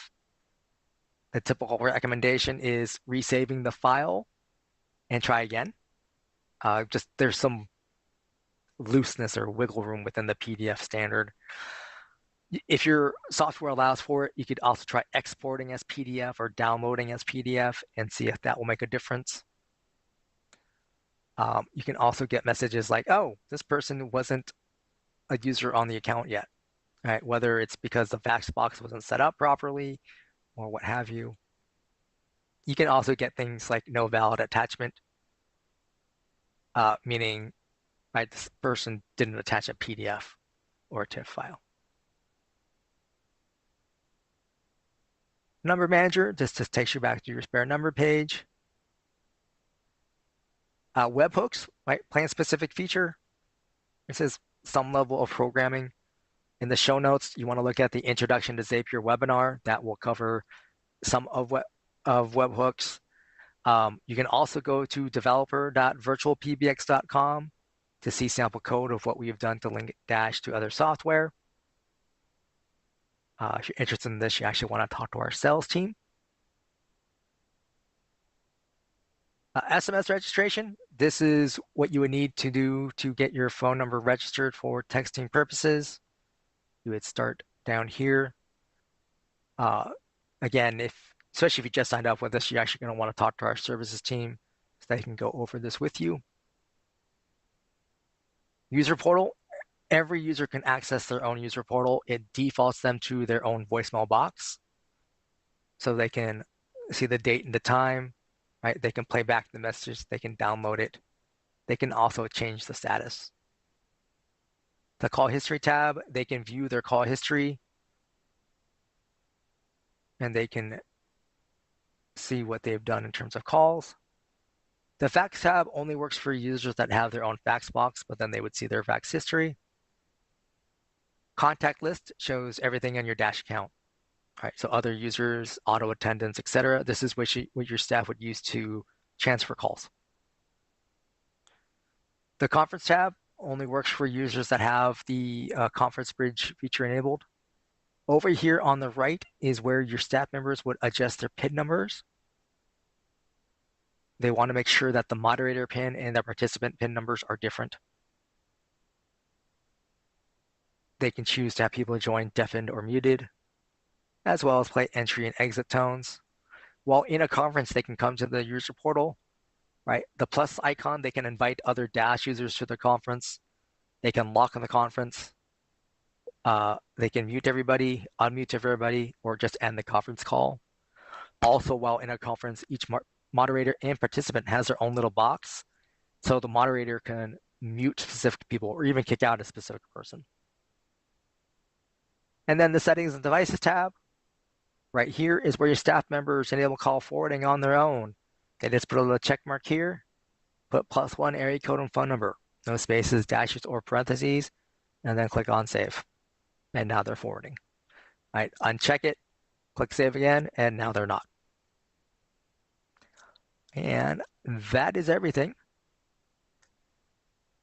The typical recommendation is resaving the file and try again. Just there's some looseness or wiggle room within the PDF standard. If your software allows for it, you could also try exporting as PDF or downloading as PDF and see if that will make a difference. You can also get messages like, oh, this person wasn't a user on the account yet, right? Whether it's because the fax box wasn't set up properly or what have you. You can also get things like no valid attachment, meaning right, this person didn't attach a PDF or a TIFF file. Number manager, this just takes you back to your spare number page. Webhooks, right? Plan specific feature. It says some level of programming. In the show notes, you want to look at the Introduction to Zapier webinar that will cover some of webhooks. You can also go to developer.virtualpbx.com to see sample code of what we have done to link Dash to other software. If you're interested in this, you actually want to talk to our sales team. SMS registration. This is what you would need to do to get your phone number registered for texting purposes. You would start down here. Again, especially if you just signed up with us, you're actually going to want to talk to our services team so they can go over this with you. User portal. Every user can access their own user portal. It defaults them to their own voicemail box. So they can see the date and the time, right? They can play back the message. They can download it. They can also change the status. The call history tab, they can view their call history and they can see what they've done in terms of calls. The fax tab only works for users that have their own fax box, but then they would see their fax history. Contact list shows everything on your Dash account. All right, so other users, auto attendants, etc. This is what your staff would use to transfer calls. The conference tab only works for users that have the conference bridge feature enabled. Over here on the right is where your staff members would adjust their PIN numbers. They want to make sure that the moderator PIN and the participant PIN numbers are different. They can choose to have people join deafened or muted, as well as play entry and exit tones. While in a conference, they can come to the user portal, right? The plus icon, they can invite other Dash users to the conference. They can lock in the conference. They can mute everybody, unmute everybody, or just end the conference call. Also, while in a conference, each moderator and participant has their own little box. So the moderator can mute specific people or even kick out a specific person. And then the settings and devices tab. Right here is where your staff members enable call forwarding on their own. They just put a little check mark here, put +1 area code and phone number, no spaces, dashes, or parentheses, and then click on save. And now they're forwarding. All right, uncheck it, click save again, and now they're not. And that is everything.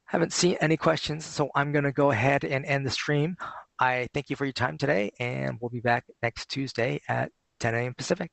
Haven't seen any questions, so I'm going to go ahead and end the stream. I thank you for your time today, and we'll be back next Tuesday at 10 a.m. Pacific.